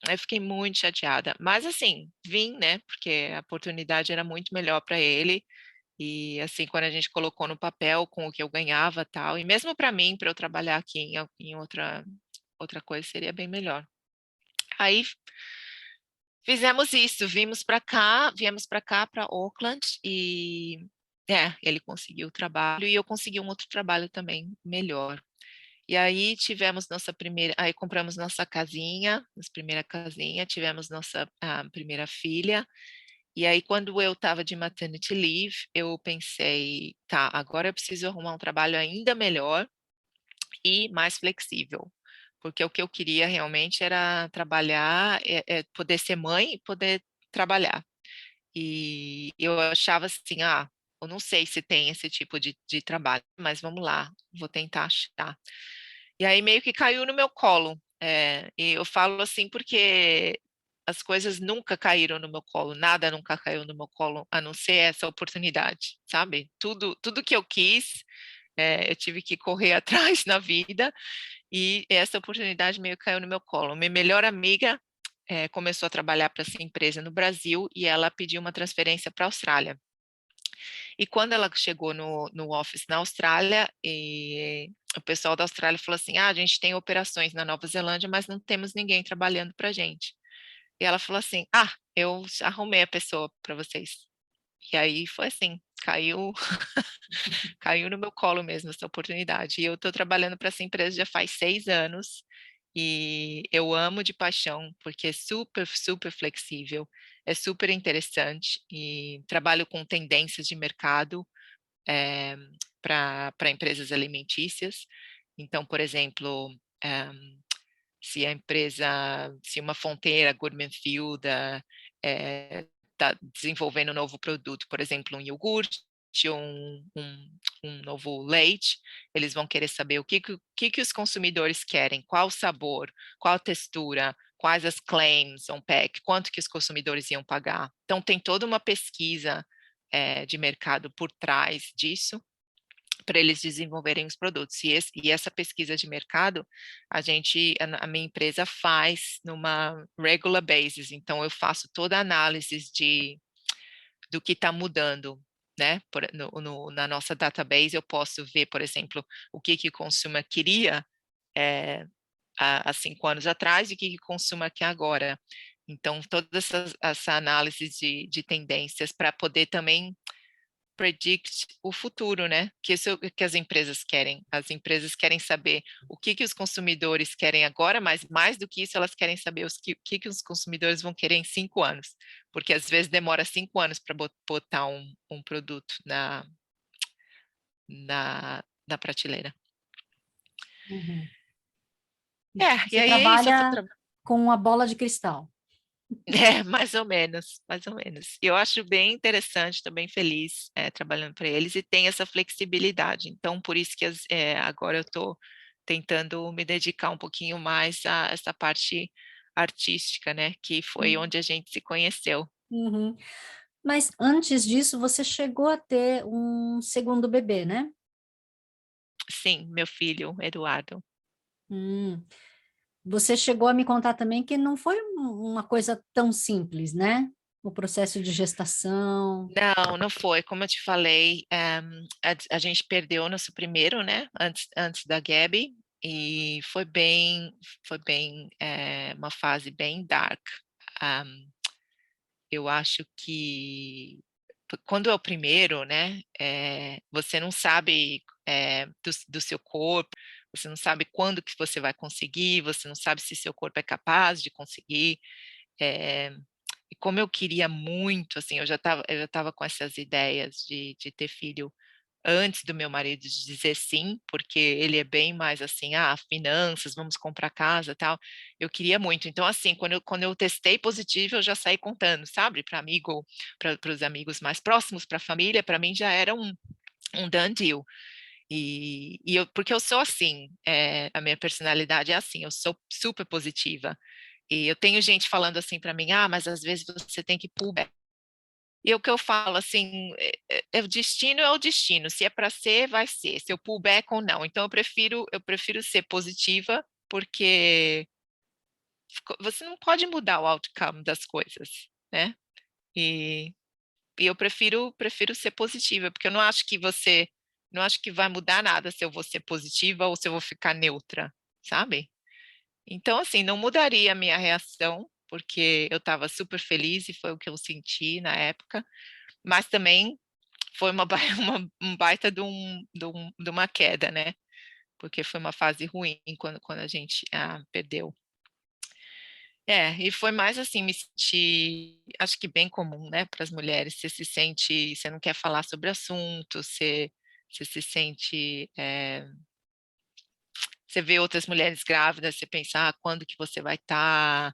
Eu fiquei muito chateada, mas assim, vim, né, porque a oportunidade era muito melhor para ele, e assim, quando a gente colocou no papel com o que eu ganhava, tal, e mesmo para mim, para eu trabalhar aqui em outra coisa, seria bem melhor. Aí fizemos isso, viemos para cá, para Auckland, e ele conseguiu o trabalho, e eu consegui um outro trabalho também melhor. E aí aí compramos nossa casinha, nossa primeira casinha, tivemos nossa primeira filha. E aí, quando eu estava de maternity leave, eu pensei, tá, agora eu preciso arrumar um trabalho ainda melhor e mais flexível, porque o que eu queria realmente era trabalhar, poder ser mãe e poder trabalhar. E eu achava assim, eu não sei se tem esse tipo de trabalho, mas vamos lá, vou tentar achar. E aí meio que caiu no meu colo. E eu falo assim porque as coisas nunca caíram no meu colo, nada nunca caiu no meu colo, a não ser essa oportunidade, sabe? Tudo que eu quis, eu tive que correr atrás na vida, e essa oportunidade meio que caiu no meu colo. Minha melhor amiga começou a trabalhar para essa empresa no Brasil, e ela pediu uma transferência para a Austrália. E quando ela chegou no office na Austrália, e o pessoal da Austrália falou assim: ah, a gente tem operações na Nova Zelândia, mas não temos ninguém trabalhando para a gente. E ela falou assim: ah, eu arrumei a pessoa para vocês. E aí foi assim, caiu no meu colo mesmo essa oportunidade. E eu estou trabalhando para essa empresa já faz 6 anos e eu amo de paixão, porque é super, super flexível, é super interessante e trabalho com tendências de mercado para empresas alimentícias. Então, por exemplo, se a empresa, se uma Fonteira Gourmetfield está desenvolvendo um novo produto, por exemplo, um iogurte, um novo leite, eles vão querer saber o que os consumidores querem, qual o sabor, qual a textura, quais as claims on pack, quanto que os consumidores iam pagar. Então, tem toda uma pesquisa de mercado por trás disso, para eles desenvolverem os produtos. E essa pesquisa de mercado, a minha empresa faz numa regular basis, então eu faço toda a análise do que está mudando, né? Na nossa database eu posso ver, por exemplo, o que o consumer queria é, há 5 anos atrás e o que o consumer quer agora. Então, toda essa análise de tendências para poder também predict o futuro, né? Que isso é o que as empresas querem. As empresas querem saber o que os consumidores querem agora, mas mais do que isso, elas querem saber o que os consumidores vão querer em 5 anos, porque às vezes demora 5 anos para botar um produto na prateleira. Uhum. E Você aí é isso, eu tô trabalha com a bola de cristal. mais ou menos, mais ou menos. E eu acho bem interessante, estou bem feliz trabalhando para eles e tem essa flexibilidade. Então, por isso que agora eu estou tentando me dedicar um pouquinho mais a essa parte artística, né? Que foi onde a gente se conheceu. Uhum. Mas antes disso, você chegou a ter um segundo bebê, né? Sim, meu filho, Eduardo. Hum. Você chegou a me contar também que não foi uma coisa tão simples, né? O processo de gestação. Não, não foi. Como eu te falei, a gente perdeu nosso primeiro, né? Antes da Gabi, e foi bem uma fase bem dark. Um, eu acho que quando é o primeiro, né? Você não sabe do seu corpo, você não sabe quando que você vai conseguir, você não sabe se seu corpo é capaz de conseguir. É, e como eu queria muito, assim, eu já estava com essas ideias de ter filho antes do meu marido dizer sim, porque ele é bem mais assim, finanças, vamos comprar casa, tal. Eu queria muito. Então, assim, quando eu testei positivo, eu já saí contando, sabe, para os amigos mais próximos, para a família, para mim já era um done deal. Porque eu sou assim, a minha personalidade é assim, eu sou super positiva. E eu tenho gente falando assim para mim, mas às vezes você tem que pull back. E o que eu falo, assim, o destino é o destino. Se é para ser, vai ser. Se eu pull back ou não. Então eu prefiro ser positiva, porque você não pode mudar o outcome das coisas, né? E, e eu prefiro ser positiva, porque eu não acho que vai mudar nada se eu vou ser positiva ou se eu vou ficar neutra, sabe? Então, assim, não mudaria a minha reação, porque eu estava super feliz e foi o que eu senti na época, mas também foi um baita de uma queda, né? Porque foi uma fase ruim quando a gente perdeu. E foi mais assim, me senti, acho que bem comum, né, para as mulheres. Você se sente, você não quer falar sobre o assunto, você se sente, você vê outras mulheres grávidas, você pensa, quando que você vai estar?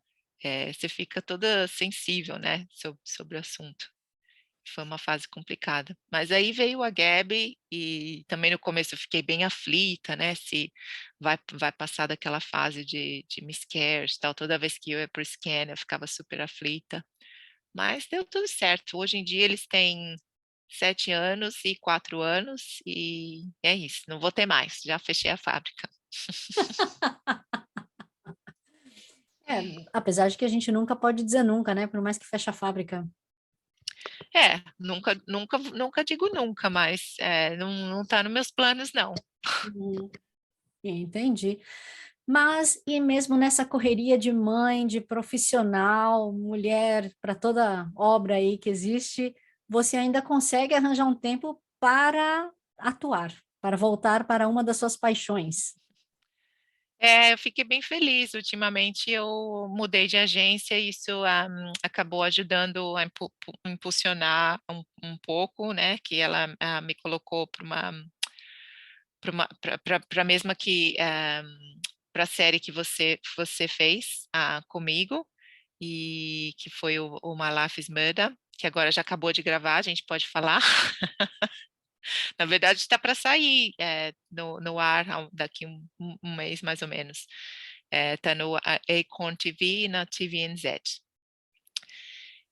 Você fica toda sensível, né, sobre o assunto. Foi uma fase complicada. Mas aí veio a Gabi e também no começo eu fiquei bem aflita, né? Se vai passar daquela fase de miscarriage, tal. Toda vez que eu ia para o scan eu ficava super aflita. Mas deu tudo certo. Hoje em dia eles têm 7 anos e 4 anos e é isso. Não vou ter mais. Já fechei a fábrica. É, apesar de que a gente nunca pode dizer nunca, né? Por mais que feche a fábrica. Nunca digo nunca, mas não tá nos meus planos, não. Hum, entendi. Mas, e mesmo nessa correria de mãe, de profissional, mulher, para toda obra aí que existe, você ainda consegue arranjar um tempo para atuar, para voltar para uma das suas paixões. Eu fiquei bem feliz. Ultimamente eu mudei de agência e isso acabou ajudando a impulsionar um pouco, né? Que ela me colocou para a mesma que para a série que você fez comigo e que foi o My Life is Murder, que agora já acabou de gravar, a gente pode falar. Na verdade, está para sair no ar daqui um mês, mais ou menos. Está no Acorn TV e na TVNZ.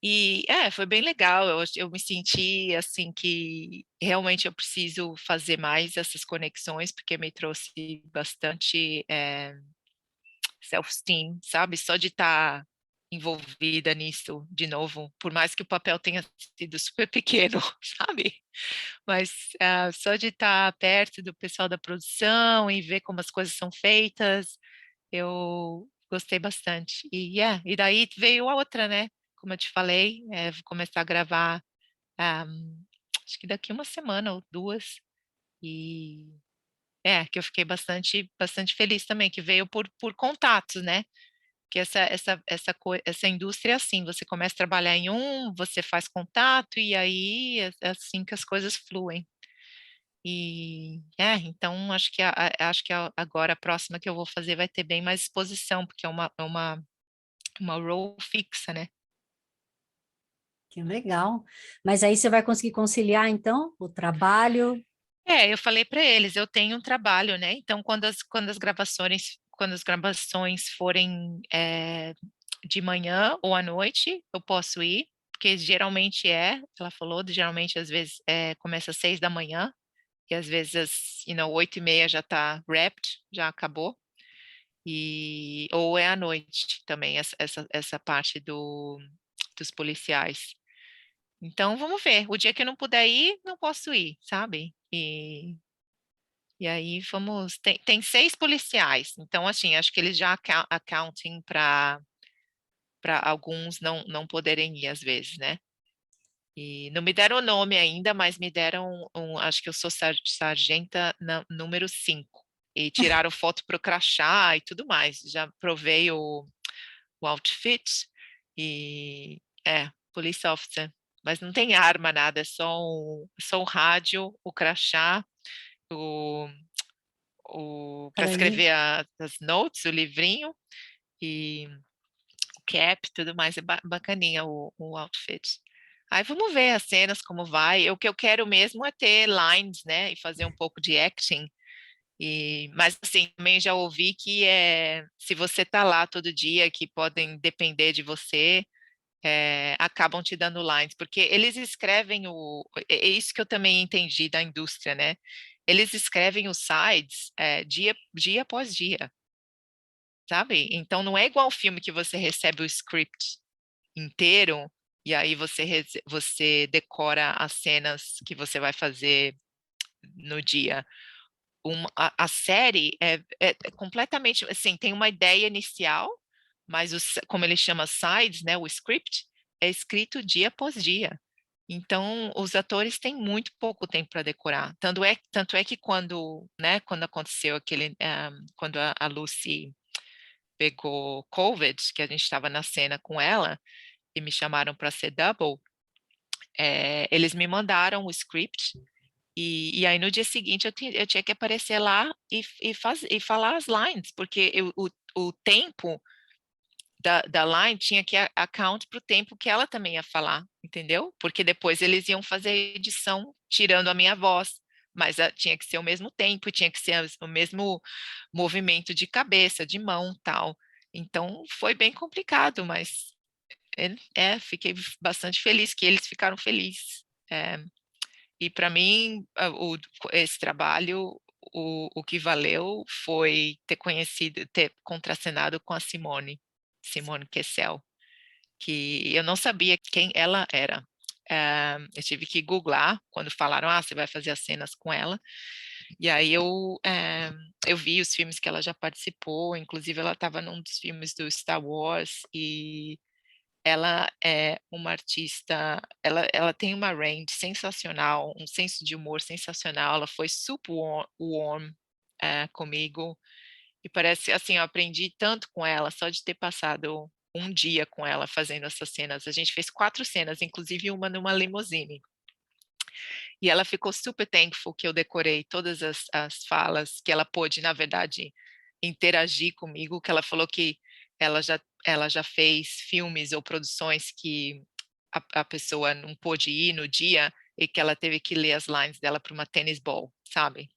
E foi bem legal. Eu me senti assim que realmente eu preciso fazer mais essas conexões, porque me trouxe bastante self-esteem, sabe? Só de estar envolvida nisso de novo, por mais que o papel tenha sido super pequeno, sabe? Mas só de estar perto do pessoal da produção e ver como as coisas são feitas, eu gostei bastante. E daí veio a outra, né? Como eu te falei, vou começar a gravar, acho que daqui uma semana ou duas, e que eu fiquei bastante feliz também, que veio por contatos, né? Que essa indústria é assim, você começa a trabalhar em você faz contato e aí é assim que as coisas fluem. E então acho que agora a próxima que eu vou fazer vai ter bem mais exposição, porque é uma role fixa, né? Que legal. Mas aí você vai conseguir conciliar, então, o trabalho. Eu falei para eles, eu tenho um trabalho, né? Então quando as gravações forem de manhã ou à noite, eu posso ir, porque geralmente ela falou, geralmente às vezes começa às 6 da manhã, e às vezes às 8h30 já está wrapped, já acabou. Ou é à noite também, essa parte dos policiais. Então, vamos ver. O dia que eu não puder ir, não posso ir, sabe? E aí vamos. Tem 6 policiais, então, assim, acho que eles já accounting para alguns não poderem ir às vezes, né? E não me deram o nome ainda, mas me deram acho que eu sou sargenta número 5. E tiraram foto para o crachá e tudo mais. Já provei o outfit e police officer. Mas não tem arma, nada, é só o rádio, o crachá, o, para Para ir. escrever as notes, o livrinho e o cap, tudo mais. É bacaninha o outfit. Aí vamos ver as cenas, como vai. O que eu quero mesmo é ter lines, né? E fazer um pouco de acting. Mas assim, também já ouvi que se você tá lá todo dia, que podem depender de você, acabam te dando lines, porque eles escrevem é isso que eu também entendi da indústria, né? Eles escrevem os sides dia após dia, sabe? Então não é igual ao filme que você recebe o script inteiro e aí você decora as cenas que você vai fazer no dia. A série é completamente assim, tem uma ideia inicial, mas como ele chama sides, né, o script é escrito dia após dia. Então, os atores têm muito pouco tempo para decorar. Tanto é que quando aconteceu quando a Lucy pegou COVID, que a gente estava na cena com ela e me chamaram para ser double, eles me mandaram o script e aí no dia seguinte eu tinha que aparecer lá e falar as lines, porque o tempo da line tinha que account para o tempo que ela também ia falar, entendeu? Porque depois eles iam fazer a edição tirando a minha voz, mas tinha que ser o mesmo tempo, tinha que ser o mesmo movimento de cabeça, de mão, tal. Então foi bem complicado, mas fiquei bastante feliz que eles ficaram felizes. E para mim, esse trabalho, o que valeu foi ter contracenado com a Simone Kessel, que eu não sabia quem ela era. Eu tive que googlar quando falaram, você vai fazer as cenas com ela. E aí eu vi os filmes que ela já participou, inclusive ela estava num dos filmes do Star Wars, e ela é uma artista, ela tem uma range sensacional, um senso de humor sensacional, ela foi super warm comigo, e parece, assim, eu aprendi tanto com ela, só de ter passado um dia com ela fazendo essas cenas. A gente fez 4 cenas, inclusive uma numa limusine. E ela ficou super thankful que eu decorei todas as falas, que ela pôde, na verdade, interagir comigo, que ela falou que ela já fez filmes ou produções que a pessoa não pôde ir no dia e que ela teve que ler as lines dela para uma tennis ball, sabe?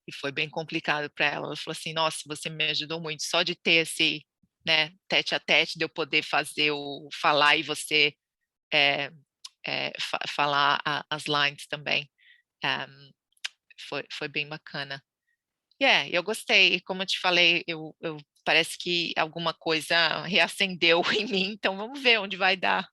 E foi bem complicado para ela. Ela falou assim: nossa, você me ajudou muito, só de ter esse, né, tete a tete, de eu poder falar e você falar as lines também. Foi bem bacana. Eu gostei. E como eu te falei, parece que alguma coisa reacendeu em mim, então vamos ver onde vai dar.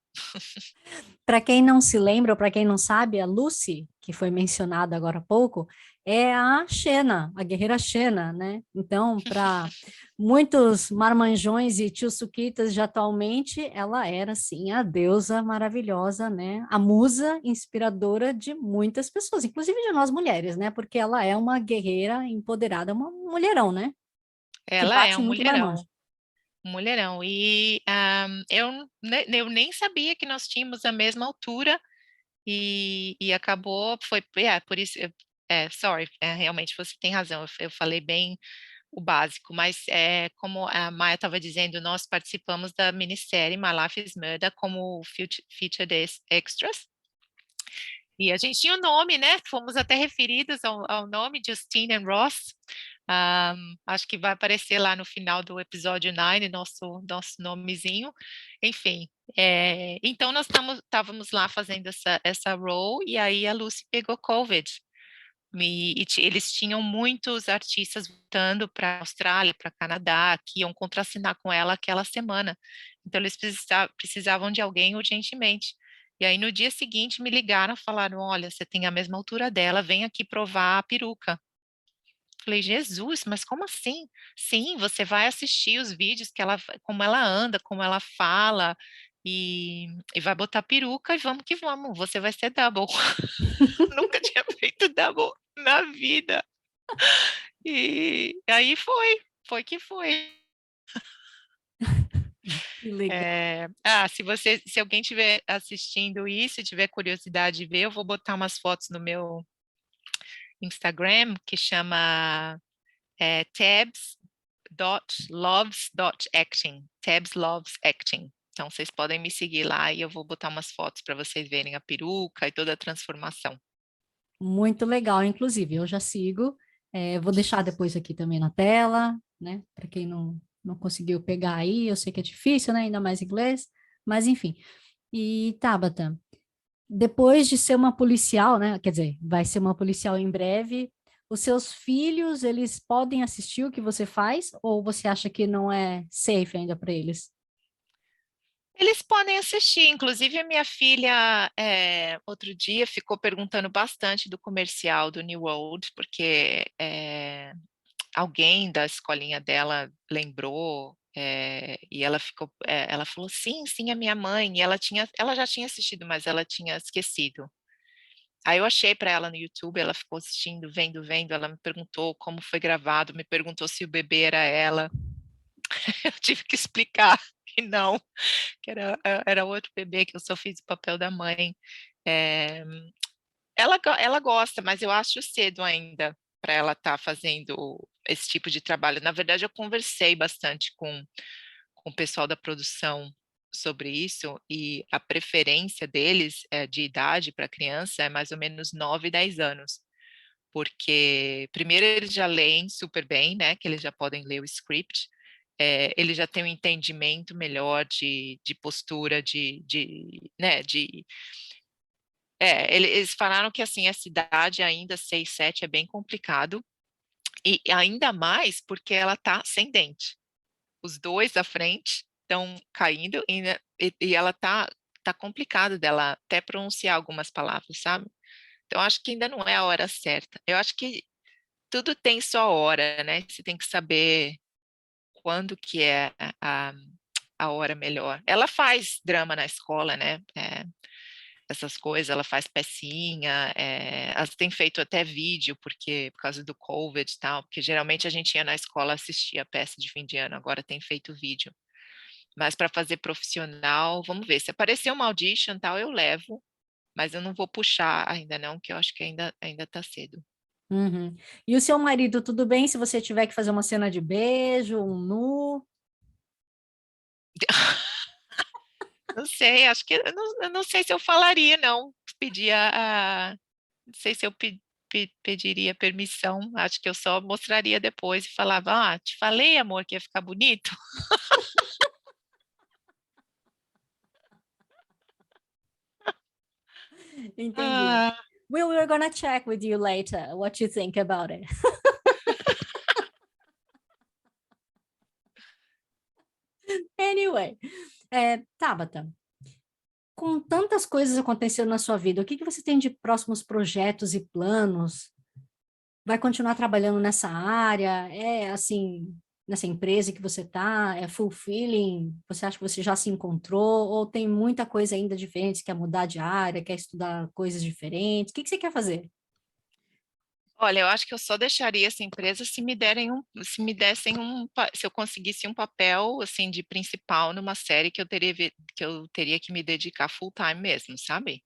Para quem não se lembra, ou para quem não sabe, a Lucy, que foi mencionada agora há pouco, é a Xena, a guerreira Xena, né? Então, para muitos marmanjões e tio-suquitas de atualmente, ela era, sim, a deusa maravilhosa, né? A musa inspiradora de muitas pessoas, inclusive de nós mulheres, né? Porque ela é uma guerreira empoderada, uma mulherão, né? Que Ela é bate muito marmanjo. um mulherão. E eu nem sabia que nós tínhamos a mesma altura e acabou, por isso, sorry, realmente você tem razão, eu falei bem o básico, mas como a Maia estava dizendo, nós participamos da minissérie My Life is Murder como featured extras, e a gente tinha o nome, né? Fomos até referidos ao nome, Justine and Ross. Acho que vai aparecer lá no final do episódio 9, nosso nomezinho. Enfim, então nós estávamos lá fazendo essa role, e aí a Lucy pegou COVID. Eles tinham muitos artistas voltando para a Austrália, para Canadá, que iam contracenar com ela aquela semana. Então, eles precisavam de alguém urgentemente. E aí, no dia seguinte, me ligaram, falaram: olha, você tem a mesma altura dela, vem aqui provar a peruca. Falei: Jesus, mas como assim? Sim, você vai assistir os vídeos como ela anda, como ela fala, e vai botar peruca e vamos que vamos. Você vai ser double. Nunca tinha feito double na vida. E aí foi que foi. Que legal. Se alguém estiver assistindo isso e tiver curiosidade de ver, eu vou botar umas fotos no meu Instagram que chama tabs.loves.acting. Tabs Loves Acting. Então, vocês podem me seguir lá e eu vou botar umas fotos para vocês verem a peruca e toda a transformação. Muito legal, inclusive, eu já sigo. Vou deixar depois aqui também na tela, né? Para quem não conseguiu pegar aí, eu sei que é difícil, né? Ainda mais inglês, mas enfim. E Tabata, depois de ser uma policial, né? Quer dizer, vai ser uma policial em breve. Os seus filhos, eles podem assistir o que você faz, ou você acha que não é safe ainda para eles? Eles podem assistir, inclusive a minha filha, outro dia, ficou perguntando bastante do comercial do New World, porque alguém da escolinha dela lembrou, e ela falou, sim, sim, a minha mãe, e ela já tinha assistido, mas ela tinha esquecido. Aí eu achei para ela no YouTube, ela ficou assistindo, vendo, vendo, ela me perguntou como foi gravado, me perguntou se o bebê era ela. Eu tive que explicar que não, que era outro bebê, que eu só fiz o papel da mãe. É, ela gosta, mas eu acho cedo ainda para ela estar fazendo esse tipo de trabalho. Na verdade, eu conversei bastante com o pessoal da produção sobre isso, e a preferência deles de idade para criança é mais ou menos 9, 10 anos. Porque, primeiro, eles já leem super bem, né? Que eles já podem ler o script, ele já tem um entendimento melhor de postura, né, eles falaram que, assim, a cidade ainda 6, 7 é bem complicado, e ainda mais porque ela está sem dente. Os dois da frente estão caindo, e ela está tá complicado dela até pronunciar algumas palavras, sabe? Então, acho que ainda não é a hora certa. Eu acho que tudo tem sua hora, né? Você tem que saber quando que é a hora melhor. Ela faz drama na escola, né? Essas coisas, ela faz pecinha, ela tem feito até vídeo, porque por causa do COVID e tal, porque geralmente a gente ia na escola assistir a peça de fim de ano, agora tem feito vídeo. Mas para fazer profissional, vamos ver, se aparecer uma audition tal, eu levo, mas eu não vou puxar ainda não, que eu acho que ainda tá cedo. Uhum. E o seu marido, tudo bem se você tiver que fazer uma cena de beijo, um nu? Não sei, acho que eu não sei se eu falaria, não. Pedia não sei se eu pediria permissão. Acho que eu só mostraria depois e falava: Ah, te falei, amor, que ia ficar bonito. Entendi. Ah, We're gonna check with you later what you think about it. Anyway, Tabata, com tantas coisas acontecendo na sua vida, o que que você tem de próximos projetos e planos? Vai continuar trabalhando nessa área? É assim, nessa empresa que você está? É fulfilling? Você acha que você já se encontrou? Ou tem muita coisa ainda diferente? Você quer mudar de área? Quer estudar coisas diferentes? O que que você quer fazer? olha, eu acho que eu só deixaria essa empresa se me dessem se eu conseguisse um papel assim de principal numa série que que eu teria que me dedicar full time mesmo, sabe?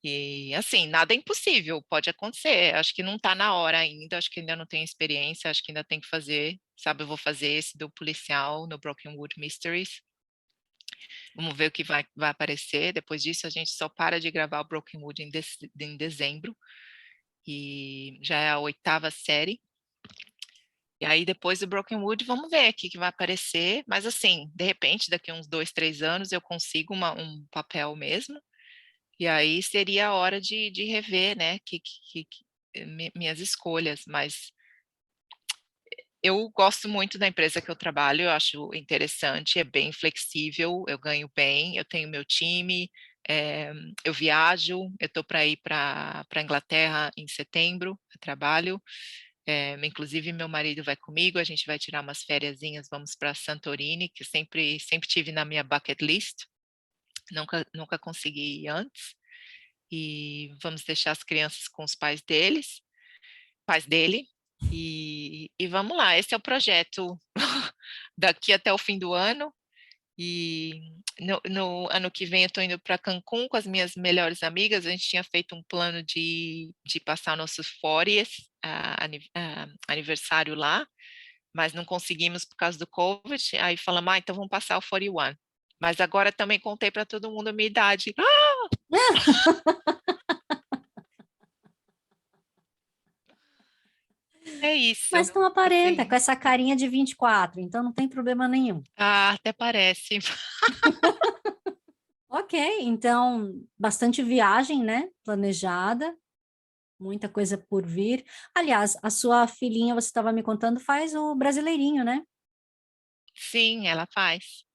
E assim, nada é impossível, pode acontecer. Acho que não está na hora ainda, acho que ainda não tenho experiência, acho que ainda tem que fazer, sabe? Eu vou fazer esse do policial no Brokenwood Mysteries. Vamos ver o que vai aparecer. Depois disso, a gente só para de gravar o Brokenwood em dezembro, e já é a 8ª série. E aí, depois do Brokenwood, vamos ver o que vai aparecer. Mas assim, de repente, daqui a uns 2, 3 anos, eu consigo um papel mesmo. E aí seria a hora de rever, né, minhas escolhas, mas eu gosto muito da empresa que eu trabalho, eu acho interessante, é bem flexível, eu ganho bem, eu tenho meu time, eu viajo, eu estou para ir para a Inglaterra em setembro, a trabalho, inclusive meu marido vai comigo, a gente vai tirar umas fériasinhas, vamos para Santorini, que sempre tive na minha bucket list, nunca consegui ir antes. E vamos deixar as crianças com os pais dele, e vamos lá, esse é o projeto daqui até o fim do ano, e no ano que vem eu estou indo para Cancún com as minhas melhores amigas, a gente tinha feito um plano de passar nossos 40th aniversário lá, mas não conseguimos por causa do Covid, aí falamos, então vamos passar o 41. Mas agora também contei para todo mundo a minha idade. É Mas isso, não aparenta, com assim. essa carinha de 24, então não tem problema nenhum. Ah, até parece. Ok, então bastante viagem, né? Planejada, muita coisa por vir. Aliás, a sua filhinha, você estava me contando, faz o brasileirinho, né? Sim, ela faz.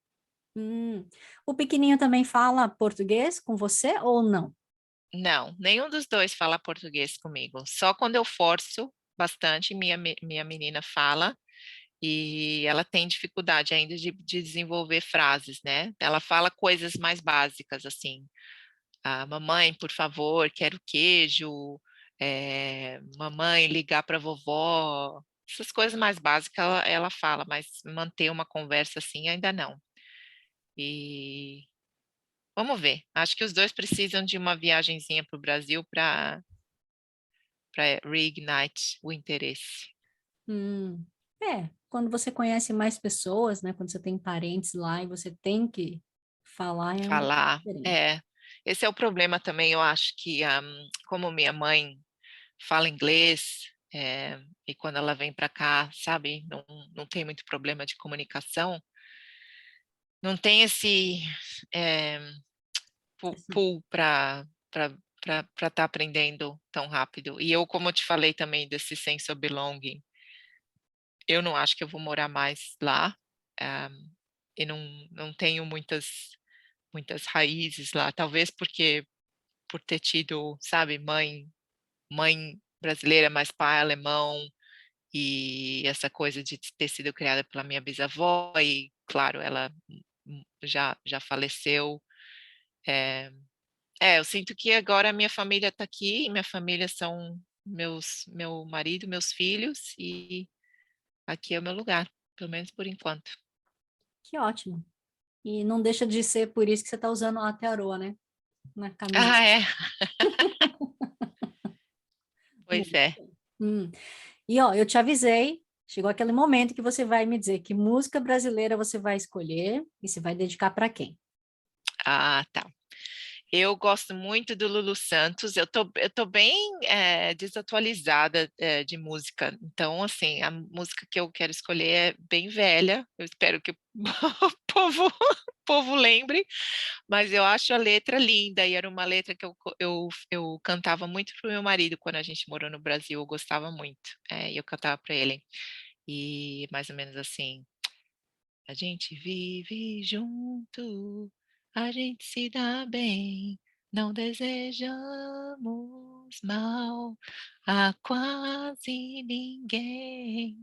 Hum. O pequenininho também fala português com você ou não? Não, nenhum dos dois fala português comigo. Só quando eu forço bastante, minha menina fala, e ela tem dificuldade ainda de desenvolver frases, né? Ela fala coisas mais básicas, assim. Mamãe, por favor, quero queijo. Mamãe, ligar para vovó. Essas coisas mais básicas ela fala, mas manter uma conversa assim ainda não. E vamos ver. Acho que os dois precisam de uma viagenzinha para o Brasil para reignite o interesse. Hum. Quando você conhece mais pessoas, né? Quando você tem parentes lá e você tem que falar, é um pouco Falar. diferente. Esse é o problema também. Eu acho que, como minha mãe fala inglês, e quando ela vem para cá, sabe, não tem muito problema de comunicação, não tem esse é, Assim. pull para estar aprendendo tão rápido. E eu, como eu te falei também desse sense of belonging, eu não acho que eu vou morar mais lá, ah, e não tenho muitas. muitas raízes lá, talvez porque por ter tido, sabe, mãe brasileira, mas pai alemão, e essa coisa de ter sido criada pela minha bisavó e, claro, ela já faleceu. Eh, eu sinto que agora a minha família está aqui, minha família são meu marido, meus filhos, e aqui é o meu lugar, pelo menos por enquanto. Que ótimo. E não deixa de ser por isso que você está usando a Aotearoa, né? Na camisa. Ah, é? Pois Muito é. bem. E ó, eu te avisei, chegou aquele momento que você vai me dizer que música brasileira você vai escolher e você vai dedicar para quem? Ah, tá. Eu gosto muito do Lulu Santos, eu tô bem, desatualizada, de música, então, assim, a música que eu quero escolher é bem velha, eu espero que o o povo lembre, mas eu acho a letra linda e era uma letra que eu cantava muito para o meu marido quando a gente morou no Brasil, eu gostava muito, e eu cantava para ele, e mais ou menos assim: "A gente vive junto, a gente se dá bem, não desejamos mal a quase ninguém.